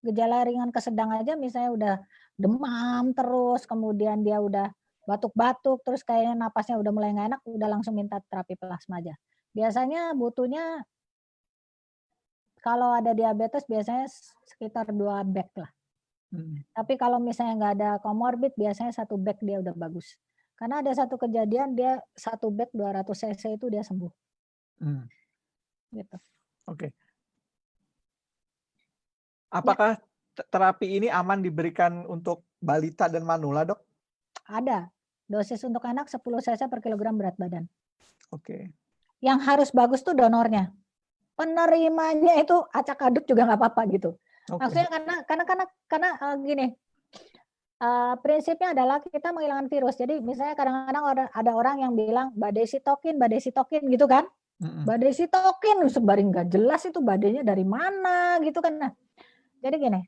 Gejala ringan ke sedang aja misalnya udah demam terus, kemudian dia udah batuk-batuk, terus kayaknya napasnya udah mulai nggak enak, udah langsung minta terapi plasma aja. Biasanya butuhnya kalau ada diabetes biasanya sekitar 2 bag lah. Tapi kalau misalnya nggak ada komorbid, biasanya 1 bag dia udah bagus. Karena ada satu kejadian dia 1 bag 200 cc itu dia sembuh. Gitu. Oke. Apakah terapi ini aman diberikan untuk balita dan manula dok? Ada. Dosis untuk anak 10 cc per kilogram berat badan. Oke. Yang harus bagus tuh donornya. Penerimanya itu acak-aduk juga nggak apa-apa gitu. Maksudnya karena gini, prinsipnya adalah kita menghilangkan virus. Jadi misalnya kadang-kadang ada orang yang bilang badai sitokin gitu kan. Badai sitokin sebaring nggak jelas itu badainya dari mana gitu kan. Nah, jadi gini,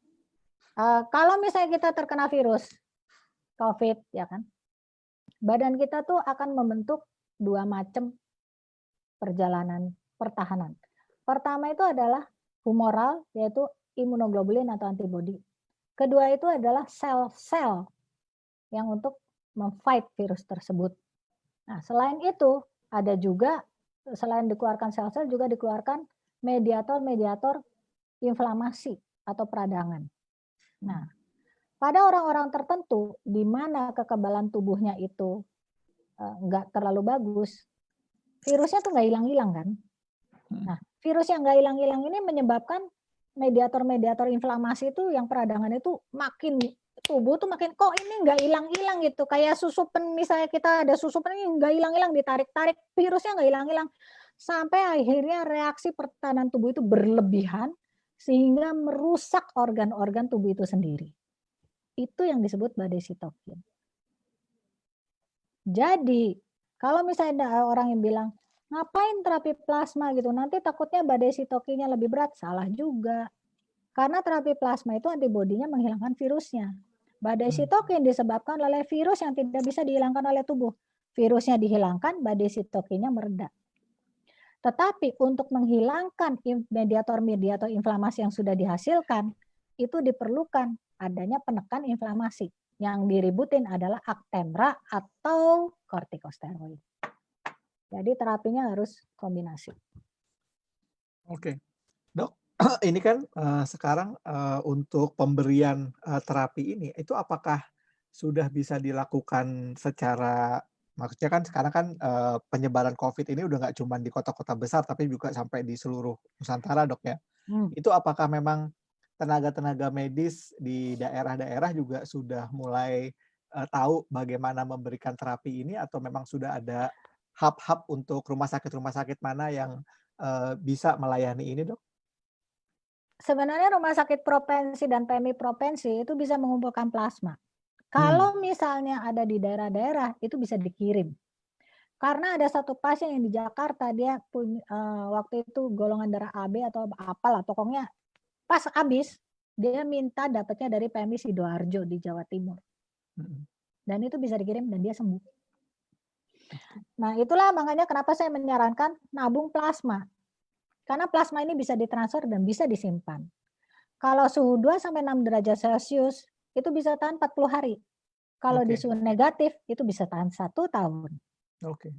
kalau misalnya kita terkena virus COVID ya kan, badan kita tuh akan membentuk 2 macam pertahanan. Pertama itu adalah humoral, yaitu imunoglobulin atau antibodi. Kedua itu adalah sel-sel yang untuk memfight virus tersebut. Nah, selain itu ada juga selain dikeluarkan sel-sel juga dikeluarkan mediator-mediator inflamasi atau peradangan. Nah, pada orang-orang tertentu di mana kekebalan tubuhnya itu nggak terlalu bagus, virusnya tuh nggak hilang-hilang kan. Nah, virus yang nggak hilang-hilang ini menyebabkan mediator-mediator inflamasi itu yang peradangan itu makin tubuh tuh makin kok ini nggak hilang-hilang gitu. Kayak susupan, misalnya kita ada susupan ini nggak hilang-hilang, ditarik-tarik, virusnya nggak hilang-hilang. Sampai akhirnya reaksi pertahanan tubuh itu berlebihan sehingga merusak organ-organ tubuh itu sendiri. Itu yang disebut badai sitokin. Jadi, kalau misalnya ada orang yang bilang, ngapain terapi plasma gitu, nanti takutnya badai sitokinnya lebih berat. Salah juga. Karena terapi plasma itu antibodinya menghilangkan virusnya. Badai sitokin disebabkan oleh virus yang tidak bisa dihilangkan oleh tubuh. Virusnya dihilangkan, badai sitokinnya mereda. Tetapi untuk menghilangkan mediator-mediator inflamasi yang sudah dihasilkan, itu diperlukan adanya penekan inflamasi. Yang diributin adalah Actemra atau kortikosteroid. Jadi terapinya harus kombinasi. Oke, Dok. Ini kan sekarang untuk pemberian terapi ini, itu apakah sudah bisa dilakukan secara, maksudnya kan sekarang kan penyebaran COVID ini udah nggak cuma di kota-kota besar, tapi juga sampai di seluruh Nusantara, Dok ya. Itu apakah memang tenaga-tenaga medis di daerah-daerah juga sudah mulai tahu bagaimana memberikan terapi ini, atau memang sudah ada hub-hub untuk rumah sakit mana yang bisa melayani ini, Dok? Sebenarnya rumah sakit provinsi dan PMI provinsi itu bisa mengumpulkan plasma. Kalau misalnya ada di daerah-daerah, itu bisa dikirim. Karena ada satu pasien yang di Jakarta, dia punya waktu itu golongan darah AB atau apalah, pokoknya pas habis, dia minta dapatnya dari PMI Sidoarjo di Jawa Timur. Dan itu bisa dikirim dan dia sembuh. Nah, itulah makanya kenapa saya menyarankan nabung plasma. Karena plasma ini bisa ditransfer dan bisa disimpan. Kalau suhu 2-6 derajat Celcius, itu bisa tahan 40 hari. Kalau di suhu negatif, itu bisa tahan 1 tahun. Oke.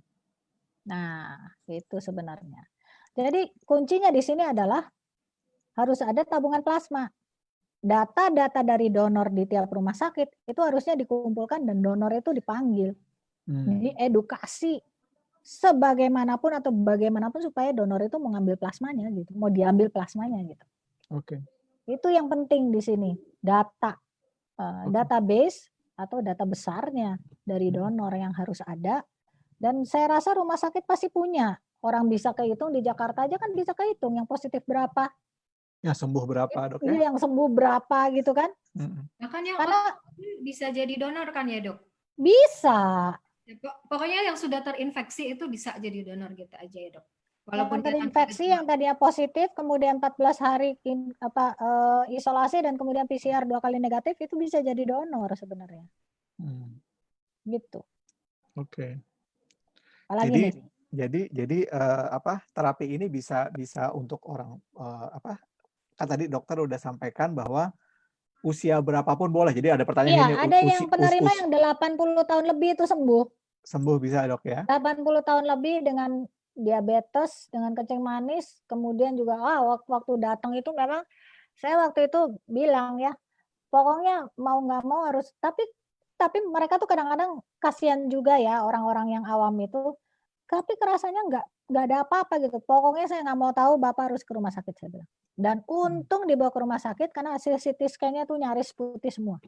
Nah, itu sebenarnya. Jadi kuncinya di sini adalah harus ada tabungan plasma. Data-data dari donor di tiap rumah sakit itu harusnya dikumpulkan dan donor itu dipanggil. Jadi edukasi sebagaimanapun atau bagaimanapun supaya donor itu mau ngambil plasmanya gitu, mau diambil plasmanya gitu. Oke. Itu yang penting di sini, data, database atau data besarnya dari donor yang harus ada. Dan saya rasa rumah sakit pasti punya. Orang bisa kehitung di Jakarta aja kan bisa kehitung yang positif berapa. Yang sembuh berapa, Dok ya? Iya, yang sembuh berapa gitu kan. Bahkan yang Karena bisa jadi donor kan ya, Dok? bisa. Pokoknya yang sudah terinfeksi itu bisa jadi donor gitu aja ya, Dok. Walaupun Yang terinfeksi, yang tadinya positif, kemudian 14 hari isolasi dan kemudian PCR 2 kali negatif, itu bisa jadi donor sebenarnya. Gitu. Oke. Apalagi Jadi terapi ini bisa untuk orang kan tadi dokter udah sampaikan bahwa usia berapapun boleh. Jadi ada pertanyaan iya, ini, ada yang penerima yang 80 tahun lebih itu sembuh. Sembuh bisa, Dok ya? 80 tahun lebih dengan diabetes, dengan kencing manis, kemudian juga waktu datang itu memang saya waktu itu bilang ya, pokoknya mau nggak mau harus, tapi mereka tuh kadang-kadang kasihan juga ya orang-orang yang awam itu, tapi kerasanya nggak ada apa-apa gitu. Pokoknya saya nggak mau tahu, Bapak harus ke rumah sakit, saya bilang. Dan untung dibawa ke rumah sakit karena hasil CT scan-nya tuh nyaris putih semua.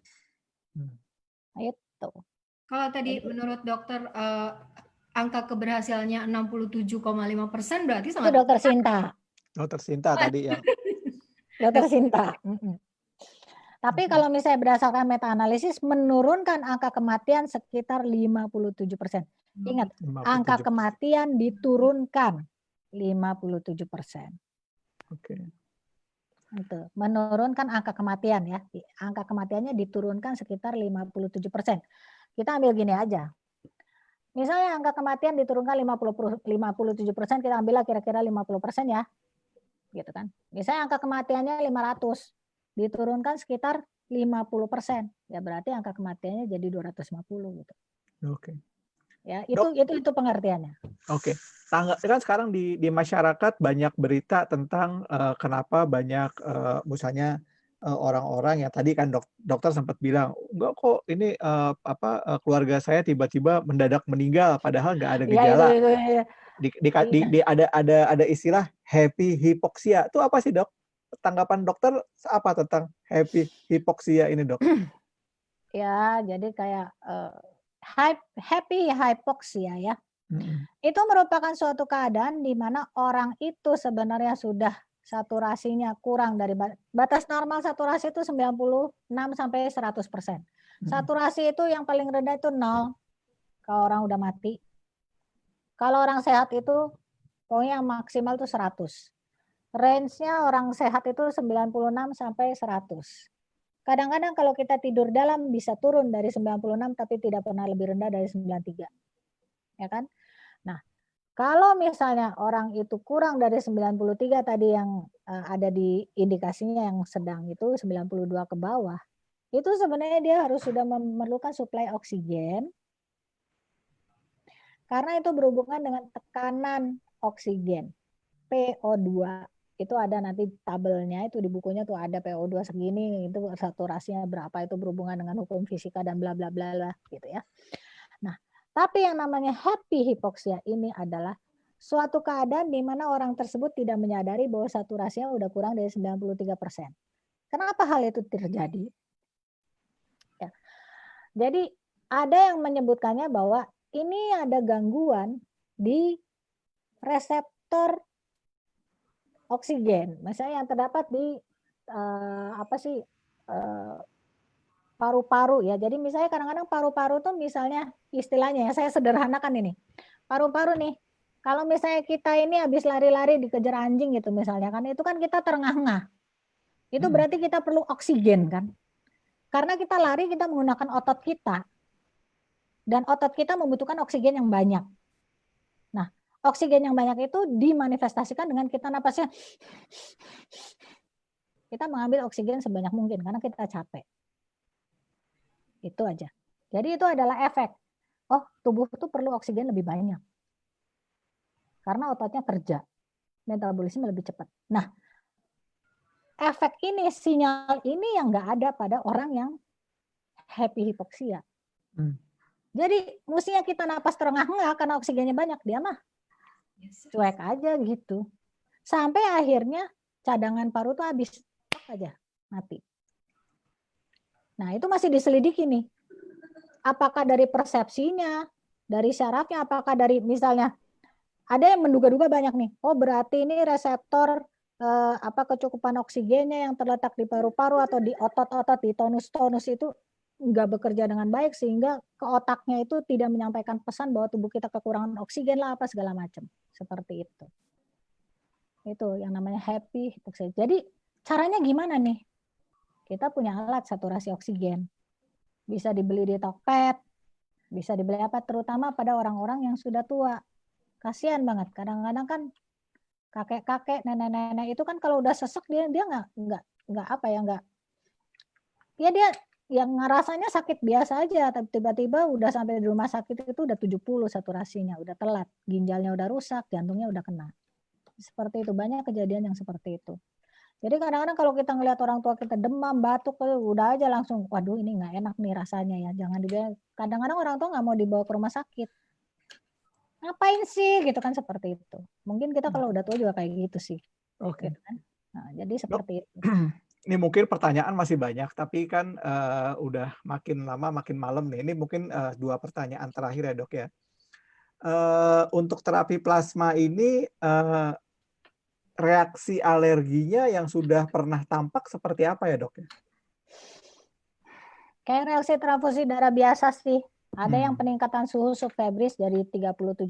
Itu. Kalau tadi menurut dokter angka keberhasilannya 67,5% berarti sangat. Itu Dokter Sinta. Dokter Sinta tadi ya. Dokter Sinta. Tapi kalau misalnya berdasarkan meta-analisis menurunkan angka kematian sekitar 57%. Ingat, 57%. angka kematian diturunkan 57%. Oke. Itu menurunkan angka kematian ya. Angka kematiannya diturunkan sekitar 57%. Kita ambil gini aja. Misalnya angka kematian diturunkan 57%, kita ambillah kira-kira 50% ya. Gitu kan. Misalnya angka kematiannya 500, diturunkan sekitar 50%. Ya berarti angka kematiannya jadi 250 gitu. Oke. Ya, itu pengertiannya. Oke. Kan sekarang di masyarakat banyak berita tentang kenapa banyak misalnya orang-orang yang tadi kan dokter sempat bilang, enggak kok ini keluarga saya tiba-tiba mendadak meninggal padahal nggak ada gejala. Ada istilah happy hypoxia. Itu apa sih, Dok? Tanggapan dokter apa tentang happy hypoxia ini, Dok? Ya, jadi kayak happy hypoxia ya. Itu merupakan suatu keadaan di mana orang itu sebenarnya sudah saturasinya kurang dari batas normal saturasi itu 96 sampai 100%. Saturasi itu yang paling rendah itu 0 kalau orang udah mati. Kalau orang sehat itu pokoknya maksimal itu 100. Range-nya orang sehat itu 96 sampai 100. Kadang-kadang kalau kita tidur dalam bisa turun dari 96 tapi tidak pernah lebih rendah dari 93. Ya kan? Nah, kalau misalnya orang itu kurang dari 93 tadi yang ada di indikasinya yang sedang itu 92 ke bawah, itu sebenarnya dia harus sudah memerlukan suplai oksigen karena itu berhubungan dengan tekanan oksigen. PO2 itu ada nanti tabelnya itu di bukunya tuh ada PO2 segini, itu saturasinya berapa, itu berhubungan dengan hukum fisika dan bla bla bla bla gitu ya. Nah, tapi yang namanya happy hipoksia ini adalah suatu keadaan di mana orang tersebut tidak menyadari bahwa saturasinya udah kurang dari 93%. Kenapa hal itu terjadi? Ya. Jadi ada yang menyebutkannya bahwa ini ada gangguan di reseptor oksigen, misalnya yang terdapat di paru-paru ya. Jadi misalnya kadang-kadang paru-paru tuh misalnya istilahnya ya saya sederhanakan ini. Paru-paru nih, kalau misalnya kita ini habis lari-lari dikejar anjing gitu misalnya kan, itu kan kita terengah-engah. Itu berarti kita perlu oksigen kan. Karena kita lari kita menggunakan otot kita. Dan otot kita membutuhkan oksigen yang banyak. Nah, oksigen yang banyak itu dimanifestasikan dengan kita napasnya. Kita mengambil oksigen sebanyak mungkin karena kita capek. Itu aja. Jadi itu adalah efek. Oh, tubuh itu perlu oksigen lebih banyak. Karena ototnya kerja. Metabolisme lebih cepat. Nah, efek ini, sinyal ini yang nggak ada pada orang yang happy hipoksia. Jadi mestinya kita napas terengah-engah karena oksigennya banyak, dia mah cuek aja gitu. Sampai akhirnya cadangan paru tuh habis aja, mati. Nah, itu masih diselidiki nih. Apakah dari persepsinya, dari syarafnya, apakah dari misalnya ada yang menduga-duga banyak nih. Oh, berarti ini reseptor kecukupan oksigennya yang terletak di paru-paru atau di otot-otot, di tonus-tonus itu nggak bekerja dengan baik sehingga ke otaknya itu tidak menyampaikan pesan bahwa tubuh kita kekurangan oksigen lah apa segala macam. Seperti itu. Itu yang namanya happy hipoksia. Jadi caranya gimana nih? Kita punya alat saturasi oksigen. Bisa dibeli di Tokped, bisa dibeli apa, terutama pada orang-orang yang sudah tua. Kasihan banget. Kadang-kadang kan kakek-kakek, nenek-nenek itu kan kalau udah sesek dia nggak apa ya nggak. Ya dia yang ngerasanya sakit biasa aja, tapi tiba-tiba udah sampai di rumah sakit itu udah 70 saturasinya, udah telat, ginjalnya udah rusak, jantungnya udah kena. Seperti itu, banyak kejadian yang seperti itu. Jadi kadang-kadang kalau kita ngelihat orang tua kita demam, batuk, udah aja langsung, waduh ini nggak enak nih rasanya ya, jangan dibilang. Kadang-kadang orang tua nggak mau dibawa ke rumah sakit. Ngapain sih gitu kan, seperti itu. Mungkin kita kalau udah tua juga kayak gitu sih. Oke. Gitu kan? Nah, jadi seperti itu. Ini mungkin pertanyaan masih banyak, tapi kan udah makin lama makin malam nih. Ini mungkin 2 pertanyaan terakhir ya dok ya. Untuk terapi plasma ini reaksi alerginya yang sudah pernah tampak seperti apa ya dok? Kayak reaksi transfusi darah biasa sih. Ada yang peningkatan suhu subfebris dari 37,5.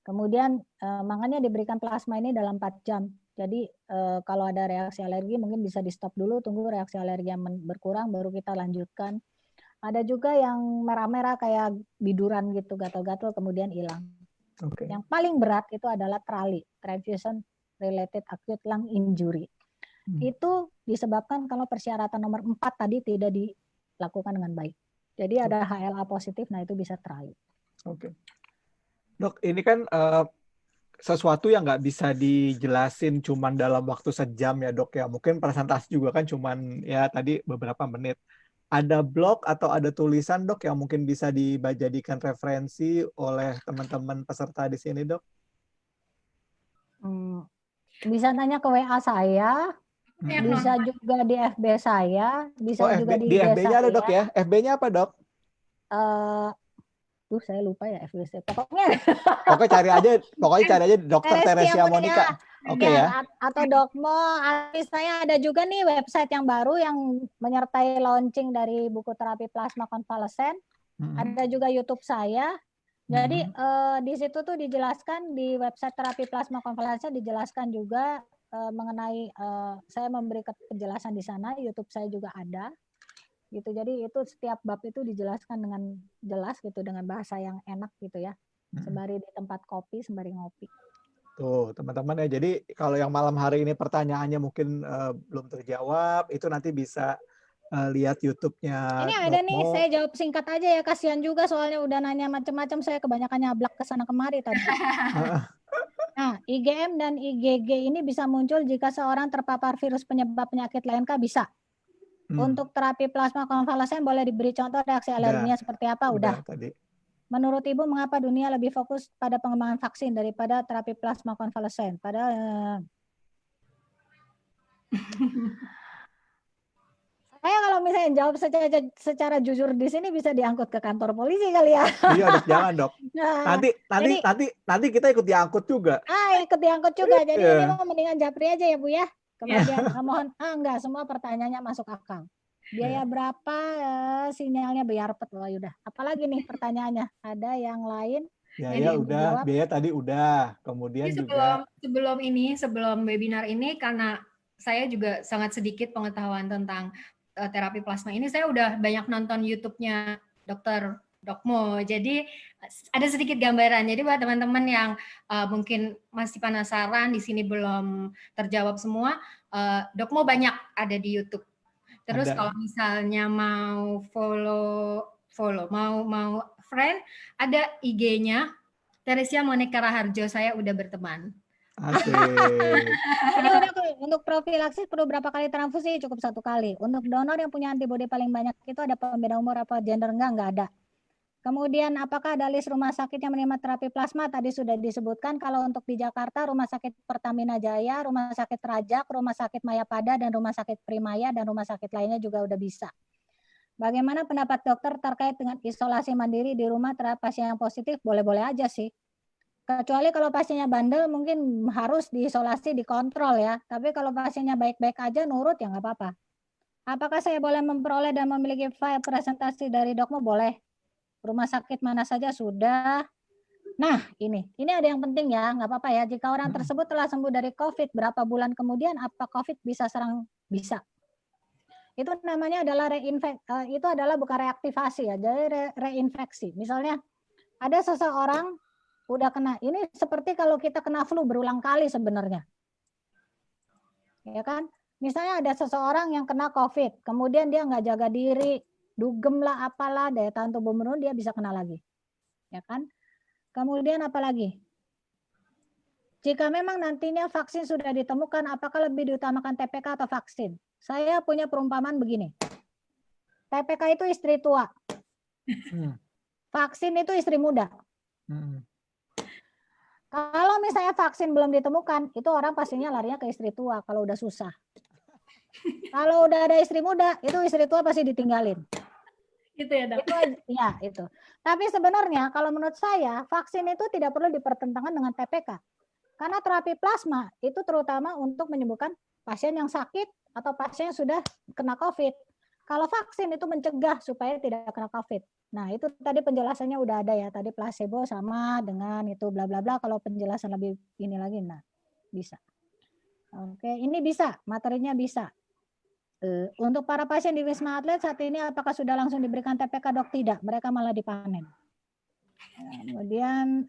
Kemudian makanya diberikan plasma ini dalam 4 jam. Jadi kalau ada reaksi alergi mungkin bisa di stop dulu, tunggu reaksi alergi yang berkurang baru kita lanjutkan. Ada juga yang merah-merah kayak biduran gitu, gatal-gatal kemudian hilang. Okay. Yang paling berat itu adalah TRALI, Transfusion Related Acute Lung Injury. Itu disebabkan kalau persyaratan nomor 4 tadi tidak dilakukan dengan baik. Jadi ada HLA positif, nah itu bisa TRALI. Oke. Dok, ini kan sesuatu yang nggak bisa dijelasin cuman dalam waktu sejam ya dok ya. Mungkin presentasi juga kan cuman ya tadi beberapa menit. Ada blog atau ada tulisan dok yang mungkin bisa dijadikan referensi oleh teman-teman peserta di sini dok? Bisa tanya ke WA saya, bisa juga di FB saya, bisa juga di FB-nya ada dok ya? FB-nya apa dok? Saya lupa ya FWC. Pokoknya Pokoknya cari aja Dokter Teresia Monica. Oke ya. Atau Dokmo. Saya ada juga nih website yang baru yang menyertai launching dari buku terapi plasma konvalesen. Ada juga YouTube saya. Jadi di situ tuh dijelaskan di website terapi plasma konvalesen dijelaskan juga mengenai saya memberi penjelasan di sana. YouTube saya juga ada. Gitu. Jadi itu setiap bab itu dijelaskan dengan jelas gitu dengan bahasa yang enak gitu ya. Sembari di tempat kopi, sembari ngopi. Tuh, teman-teman ya. Jadi kalau yang malam hari ini pertanyaannya mungkin belum terjawab, itu nanti bisa lihat YouTube-nya Ini ada nih, Dokmo. saya jawab singkat aja ya, kasihan juga soalnya udah nanya macam-macam, saya kebanyakan nyablak ke sana kemari tadi. Nah, IgM dan IgG ini bisa muncul jika seorang terpapar virus penyebab penyakit LNK bisa. Untuk terapi plasma konvalesen boleh diberi contoh reaksi alerginya seperti apa? Udah. Tadi. Menurut Ibu, mengapa dunia lebih fokus pada pengembangan vaksin daripada terapi plasma konvalesen? Saya kalau misalnya jawab secara jujur di sini bisa diangkut ke kantor polisi kali ya. Iya dok, jangan dok. Nanti kita ikut diangkut juga. Ikut diangkut juga. Jadi ini mau mendingan japri aja ya Bu ya. Kemudian mohon enggak, semua pertanyaannya masuk akal. Biaya berapa, sinyalnya biarpet. Wah udah. Apalagi nih pertanyaannya? Ada yang lain? Ya udah, biaya tadi udah. Kemudian juga sebelum webinar ini karena saya juga sangat sedikit pengetahuan tentang terapi plasma ini, saya udah banyak nonton YouTube-nya Dr. Dokmo. Jadi ada sedikit gambaran. Jadi buat teman-teman yang mungkin masih penasaran, di sini belum terjawab semua, Dokmo banyak ada di YouTube. Terus kalau misalnya mau follow, mau friend, ada IG-nya Teresia Monica Raharjo, saya udah berteman. Asik. Ini udah untuk profilaksis perlu berapa kali transfusi? Cukup 1 kali. Untuk donor yang punya antibodi paling banyak itu ada pembeda umur apa gender? Enggak ada. Kemudian apakah ada list rumah sakit yang menerima terapi plasma? Tadi sudah disebutkan kalau untuk di Jakarta Rumah Sakit Pertamina Jaya, Rumah Sakit Rajak, Rumah Sakit Mayapada, dan Rumah Sakit Primaya, dan rumah sakit lainnya juga udah bisa. Bagaimana pendapat dokter terkait dengan isolasi mandiri di rumah terhadap pasien yang positif? Boleh-boleh aja sih. Kecuali kalau pasiennya bandel mungkin harus diisolasi, dikontrol ya. Tapi kalau pasiennya baik-baik aja nurut ya nggak apa-apa. Apakah saya boleh memperoleh dan memiliki file presentasi dari Dokmo? Boleh. Rumah sakit mana saja sudah. Nah ini ada yang penting ya, nggak apa-apa ya. Jika orang tersebut telah sembuh dari COVID, berapa bulan kemudian apa COVID bisa serang? Bisa. Itu namanya adalah itu adalah bukan reaktivasi ya, jadi reinfeksi. Misalnya ada seseorang udah kena, ini seperti kalau kita kena flu berulang kali sebenarnya. Ya kan? Misalnya ada seseorang yang kena COVID, kemudian dia nggak jaga diri, dugem lah apalah, daya tahan tubuh menurun, dia bisa kena lagi. Ya kan? Kemudian apa lagi? Jika memang nantinya vaksin sudah ditemukan, apakah lebih diutamakan TPK atau vaksin? Saya punya perumpamaan begini. TPK itu istri tua. Vaksin itu istri muda. Kalau misalnya vaksin belum ditemukan, itu orang pastinya larinya ke istri tua kalau udah susah. Kalau udah ada istri muda, itu istri tua pasti ditinggalin. Gitu ya, Dok? Itu. Tapi sebenarnya kalau menurut saya, vaksin itu tidak perlu dipertentangkan dengan TPK. Karena terapi plasma itu terutama untuk menyembuhkan pasien yang sakit atau pasien yang sudah kena COVID. Kalau vaksin itu mencegah supaya tidak kena COVID. Nah, itu tadi penjelasannya udah ada ya. Tadi placebo sama dengan itu bla bla bla. Kalau penjelasan lebih ini lagi, nah bisa. Oke, ini bisa, materinya bisa. Untuk para pasien di Wisma Atlet saat ini apakah sudah langsung diberikan TPK dok? Tidak, mereka malah dipanen. Kemudian,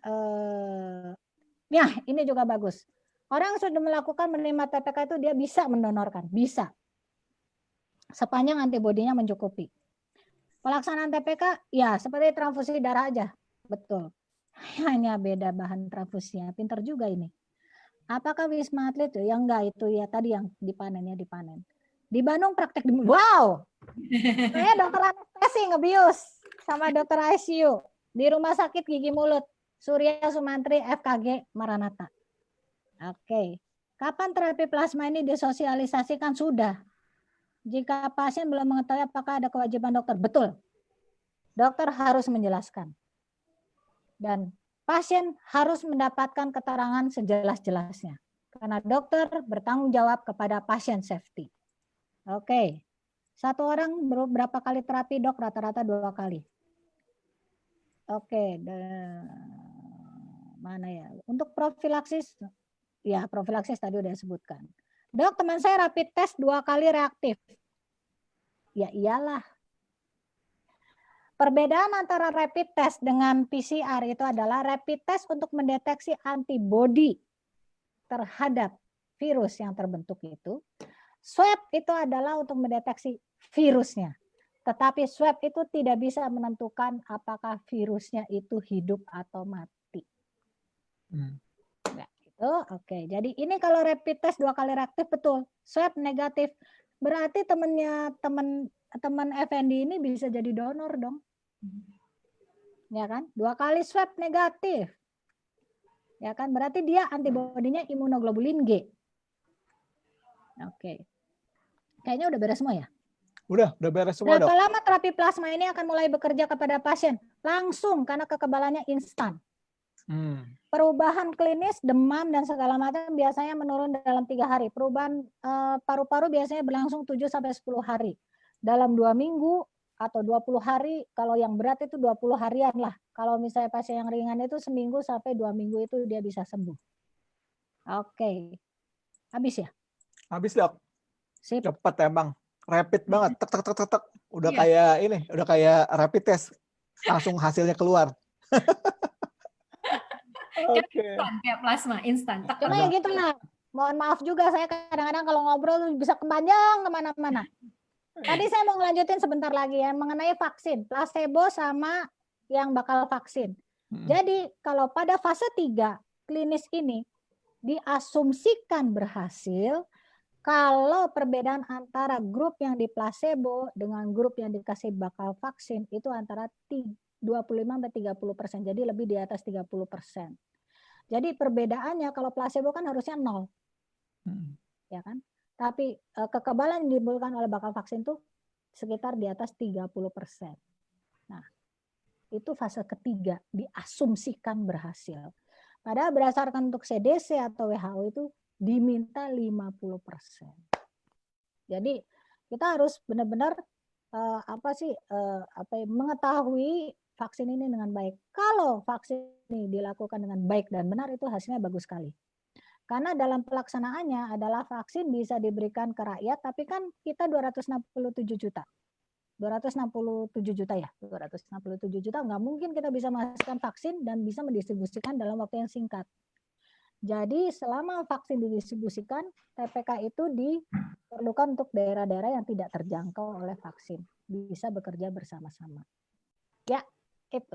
ya ini juga bagus. Orang sudah melakukan menerima TPK itu dia bisa mendonorkan, bisa. Sepanjang antibodinya mencukupi. Pelaksanaan TPK, ya seperti transfusi darah aja, betul. Hanya beda bahan transfusinya, pinter juga ini. Apakah Wisma Atlet ya enggak itu ya tadi yang dipanen. Di Bandung praktek wow. Saya dokter anestesi ngebius sama dokter ICU di Rumah Sakit Gigi Mulut Surya Sumantri FKG Maranatha. Oke. Kapan terapi plasma ini disosialisasikan? Sudah. Jika pasien belum mengetahui apakah ada kewajiban dokter, betul. Dokter harus menjelaskan. Dan pasien harus mendapatkan keterangan sejelas-jelasnya. Karena dokter bertanggung jawab kepada pasien safety. Oke. Satu orang berapa kali terapi, Dok? Rata-rata 2 kali. Oke. Mana ya? Untuk profilaksis, ya profilaksis tadi udah sebutkan. Dok, teman saya rapid test 2 kali reaktif. Ya iyalah. Perbedaan antara rapid test dengan PCR itu adalah rapid test untuk mendeteksi antibodi terhadap virus yang terbentuk itu. Swab itu adalah untuk mendeteksi virusnya. Tetapi swab itu tidak bisa menentukan apakah virusnya itu hidup atau mati. Nah, itu oke. Jadi ini kalau rapid test 2 kali reaktif betul. Swab negatif. Berarti teman Effendi ini bisa jadi donor dong. Ya kan? 2 kali swab negatif. Ya kan? Berarti dia antibodinya imunoglobulin G. Oke. Kayaknya udah beres semua ya? Udah beres semua, Berapa Dok. lama terapi plasma ini akan mulai bekerja kepada pasien? Langsung, karena kekebalannya instan. Perubahan klinis, demam dan segala macam biasanya menurun dalam 3 hari. Perubahan paru-paru biasanya berlangsung 7-10 hari. Dalam 2 minggu atau 20 hari, kalau yang berat itu 20 harian lah. Kalau misalnya pasien yang ringan itu seminggu sampai 2 minggu itu dia bisa sembuh. Oke. Habis ya? Habis, Dok. Sip. Cepet emang. Rapid banget. Tek tek tek tek tek. Udah Iya. kayak ini, udah kayak rapid test. Langsung hasilnya keluar. Oke. Instan, kayak plasma instan. Tak, Cuma ya gitu lah. Mohon maaf juga saya kadang-kadang kalau ngobrol tuh bisa kepanjang kemana-mana. Tadi saya mau ngelanjutin sebentar lagi ya mengenai vaksin, placebo sama yang bakal vaksin. Jadi kalau pada fase 3 klinis ini diasumsikan berhasil kalau perbedaan antara grup yang di placebo dengan grup yang dikasih bakal vaksin itu antara 25-30%. Jadi lebih di atas 30%. Jadi perbedaannya kalau placebo kan harusnya 0. Ya kan? Tapi kekebalan yang ditimbulkan oleh bakal vaksin itu sekitar di atas 30%. Nah, itu fase ketiga, diasumsikan berhasil. Padahal berdasarkan untuk CDC atau WHO itu diminta 50%. Jadi kita harus benar-benar mengetahui vaksin ini dengan baik. Kalau vaksin ini dilakukan dengan baik dan benar itu hasilnya bagus sekali. Karena dalam pelaksanaannya adalah vaksin bisa diberikan ke rakyat, tapi kan kita 267 juta. 267 juta ya, 267 juta nggak mungkin kita bisa menghasilkan vaksin dan bisa mendistribusikan dalam waktu yang singkat. Jadi selama vaksin didistribusikan, TPK itu diperlukan untuk daerah-daerah yang tidak terjangkau oleh vaksin. Bisa bekerja bersama-sama. Ya, itu.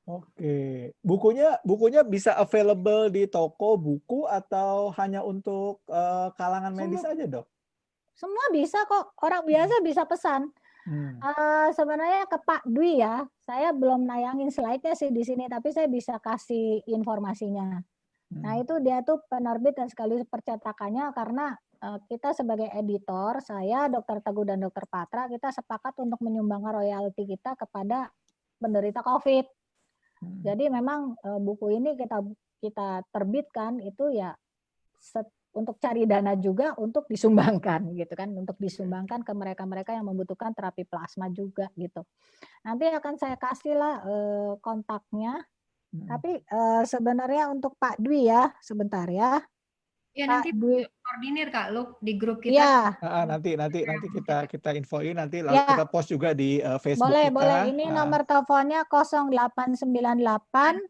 Oke. Bukunya bisa available di toko buku atau hanya untuk kalangan medis aja, Dok? Semua bisa kok. Orang biasa bisa pesan. Sebenarnya ke Pak Dwi ya, saya belum nayangin slide-nya sih di sini, tapi saya bisa kasih informasinya. Nah itu dia tuh penerbit dan sekaligus percetakannya karena kita sebagai editor, saya, Dr. Teguh dan Dr. Patra, kita sepakat untuk menyumbangkan royalti kita kepada penderita COVID. Jadi memang buku ini kita terbitkan itu ya untuk cari dana juga untuk disumbangkan gitu kan, untuk disumbangkan ke mereka-mereka yang membutuhkan terapi plasma juga gitu. Nanti akan saya kasih lah kontaknya. Tapi sebenarnya untuk Pak Dwi ya, sebentar ya. Ya Pak nanti Dwi koordinir Kak Lu di grup kita. ya, Nanti kita infoin, nanti lalu kita post juga di Facebook kita. boleh. Ini nomor teleponnya 0898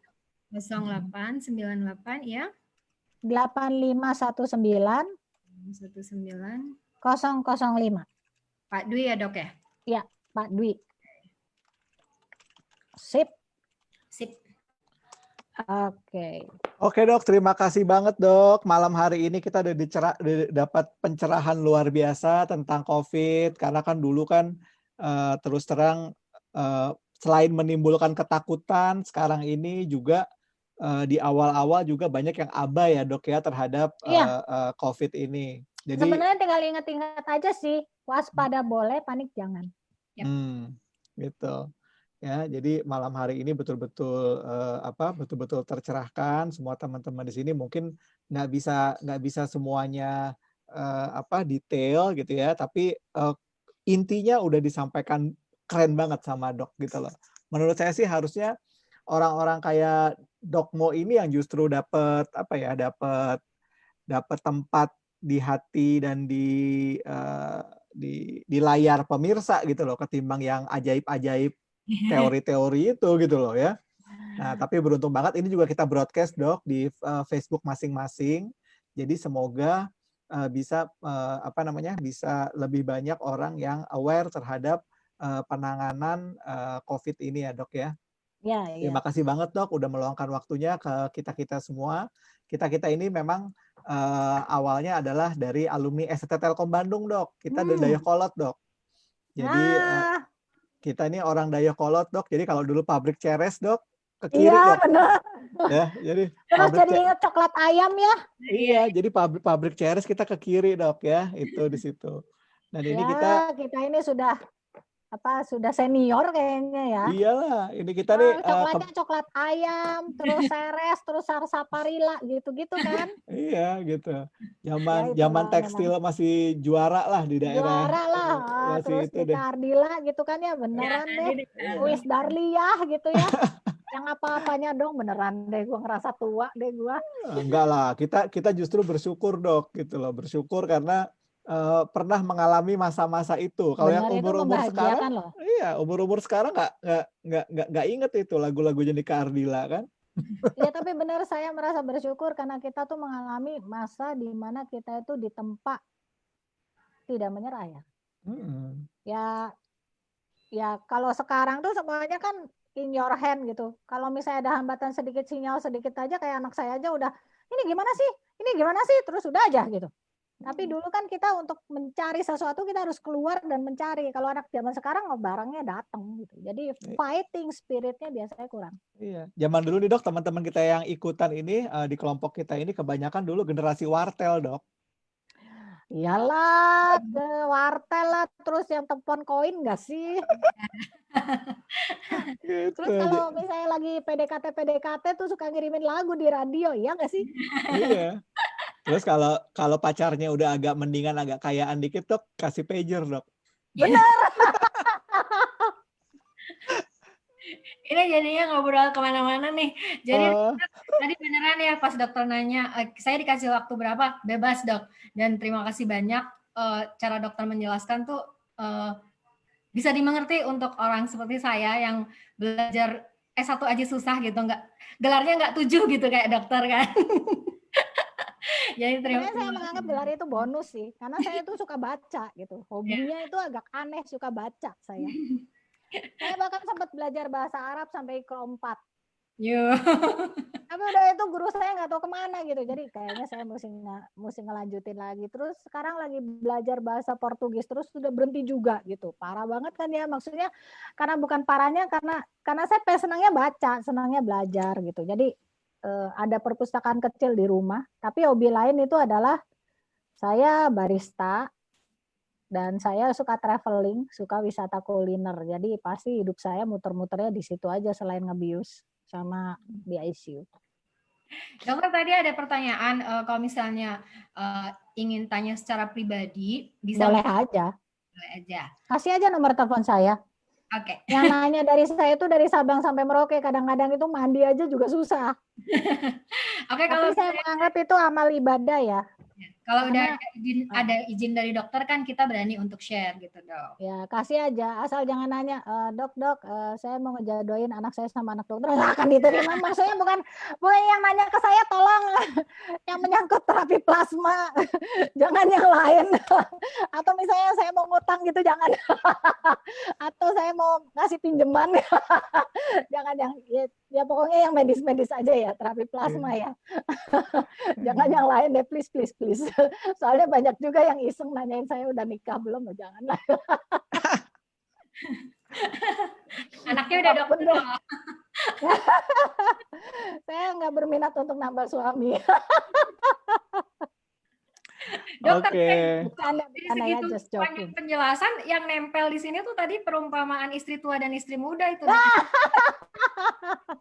0898 ya 8519 005. Pak Dwi ya Dok ya? Ya, Pak Dwi. Sip. Oke Dok, terima kasih banget Dok. Malam hari ini kita udah dapat pencerahan luar biasa tentang COVID. Karena kan dulu kan terus terang selain menimbulkan ketakutan, sekarang ini juga di awal-awal juga banyak yang abai ya Dok ya terhadap COVID ini. Jadi sebenarnya tinggal ingat-ingat aja sih, waspada boleh, panik jangan. Gitu. ya. Jadi malam hari ini betul-betul betul-betul tercerahkan. Semua teman-teman di sini mungkin nggak bisa semuanya detail gitu ya, tapi intinya udah disampaikan keren banget sama Dok gitu loh. Menurut saya sih harusnya orang-orang kayak Dok Mo ini yang justru dapat dapat tempat di hati dan di layar pemirsa gitu loh, ketimbang yang ajaib-ajaib teori-teori itu gitu loh ya. Nah, tapi beruntung banget ini juga kita broadcast Dok di Facebook masing-masing. Jadi semoga bisa lebih banyak orang yang aware terhadap penanganan COVID ini ya Dok ya. Ya, Terima kasih banget Dok udah meluangkan waktunya ke kita-kita semua. Kita-kita ini memang awalnya adalah dari alumni STT Telkom Bandung Dok. Kita dari Dayakolot Dok. Jadi kita ini orang Dayakolot Dok. Jadi kalau dulu pabrik Ceres Dok, ke kiri iya Dok. benar. Ya, jadi Terus jadi ingat coklat ayam ya. Iya, jadi pabrik Ceres kita ke kiri Dok ya, itu di situ. Dan ini kita ini sudah senior kayaknya ya. iyalah, ini kita nih Coklatnya coklat ayam, terus Ceres, terus Sarsaparilla gitu-gitu kan. iya gitu. Ya, Zaman itulah tekstil masih juara lah di daerah. juara lah. Masih Terus itu di deh. Ardila gitu kan ya, beneran deh. Wis Darliah gitu ya. Yang apa-apanya dong beneran deh, gue ngerasa tua deh gue. Enggak lah, kita justru bersyukur Dok gitu loh, bersyukur karena pernah mengalami masa-masa itu. Kalau yang Bener, itu umur-umur sekarang, membahagiakan loh. iya umur-umur sekarang nggak inget itu lagu-lagu Jenika Ardila kan. Ya tapi benar, saya merasa bersyukur karena kita tuh mengalami masa di mana kita itu ditempa tidak menyerah ya. Ya kalau sekarang tuh semuanya kan in your hand gitu. Kalau misalnya ada hambatan sedikit, sinyal sedikit aja, kayak anak saya aja udah, ini gimana sih, terus udah aja gitu. Tapi dulu kan kita untuk mencari sesuatu kita harus keluar dan mencari. Kalau anak zaman sekarang barangnya datang gitu. Jadi fighting spiritnya biasanya kurang. Iya, zaman dulu nih Dok, teman-teman kita yang ikutan ini di kelompok kita ini kebanyakan dulu generasi wartel Dok. Iyalah, wartel lah, terus yang telepon koin nggak sih? Gitu. Terus kalau misalnya lagi PDKT tuh suka ngirimin lagu di radio, iya nggak sih? Iya. Terus kalau pacarnya udah agak mendingan, agak kayaan dikit Dok, kasih pager Dok. Benar. Ini jadinya ngobrol kemana-mana nih. Jadi tadi beneran ya pas dokter nanya, saya dikasih waktu berapa? Bebas Dok. Dan terima kasih banyak cara dokter menjelaskan tuh bisa dimengerti untuk orang seperti saya yang belajar S1 aja susah gitu, gelarnya nggak 7 gitu kayak dokter kan. Jadi saya menganggap gelar itu bonus sih, karena saya tuh suka baca gitu. Hobinya itu agak aneh, suka baca saya. Saya bahkan sempat belajar bahasa Arab sampai Iqra 4. Tapi udah itu guru saya nggak tahu kemana gitu. Jadi kayaknya saya mesti ngelanjutin lagi. Terus sekarang lagi belajar bahasa Portugis, terus sudah berhenti juga gitu. Parah banget kan ya, maksudnya karena bukan parahnya karena saya senangnya baca, senangnya belajar gitu. Jadi ada perpustakaan kecil di rumah. Tapi hobi lain itu adalah saya barista. Dan saya suka traveling, suka wisata kuliner. Jadi pasti hidup saya muter-muternya di situ aja selain ngebius sama di ICU. Dokter, tadi ada pertanyaan, kalau misalnya ingin tanya secara pribadi, bisa boleh aja. Boleh aja. Kasih aja nomor telepon saya. Oke. Yang nanya dari saya itu dari Sabang sampai Merauke, kadang-kadang itu mandi aja juga susah. Oke, kalau saya menganggap itu amal ibadah ya. Kalau udah ada izin dari dokter kan kita berani untuk share gitu Dok. Ya kasih aja, asal jangan nanya, dok, saya mau ngejodohin anak saya sama anak dokter, nggak akan diterima. Maksudnya bukan yang nanya ke saya, tolong yang menyangkut terapi plasma, jangan yang lain. Atau misalnya saya mau ngutang gitu, jangan. Atau saya mau ngasih pinjaman, jangan yang ya pokoknya yang medis-medis aja ya, terapi plasma ya. Jangan yang lain deh, please. Soalnya banyak juga yang iseng nanyain saya udah nikah belum, jangan lah. Anaknya udah dokter. Saya nggak berminat untuk nambah suami. Dokter, Oke. Bercanda, dari bercanda ya, segitu just banyak joking. penjelasan yang nempel di sini tuh tadi perumpamaan istri tua dan istri muda itu.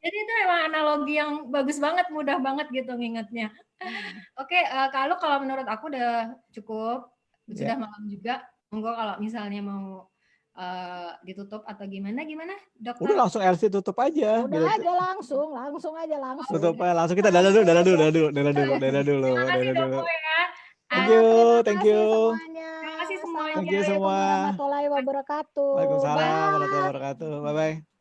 Jadi itu emang analogi yang bagus banget, mudah banget gitu ngingetnya. Oke, kalau menurut aku udah cukup, Ya. sudah malam juga. Monggo kalau misalnya mau ditutup atau gimana dokter? Udah langsung LC tutup aja. Udah gitu. aja langsung aja langsung. Tutup aja langsung kita dadah dulu. Terima kasih Dok Mo ya. Thank you, Terima thank kasih you. semuanya. Terima kasih semuanya. Thank you Assalamualaikum semua. warahmatullahi wabarakatuh. Waalaikumsalam Bye. warahmatullahi wabarakatuh. Bye bye.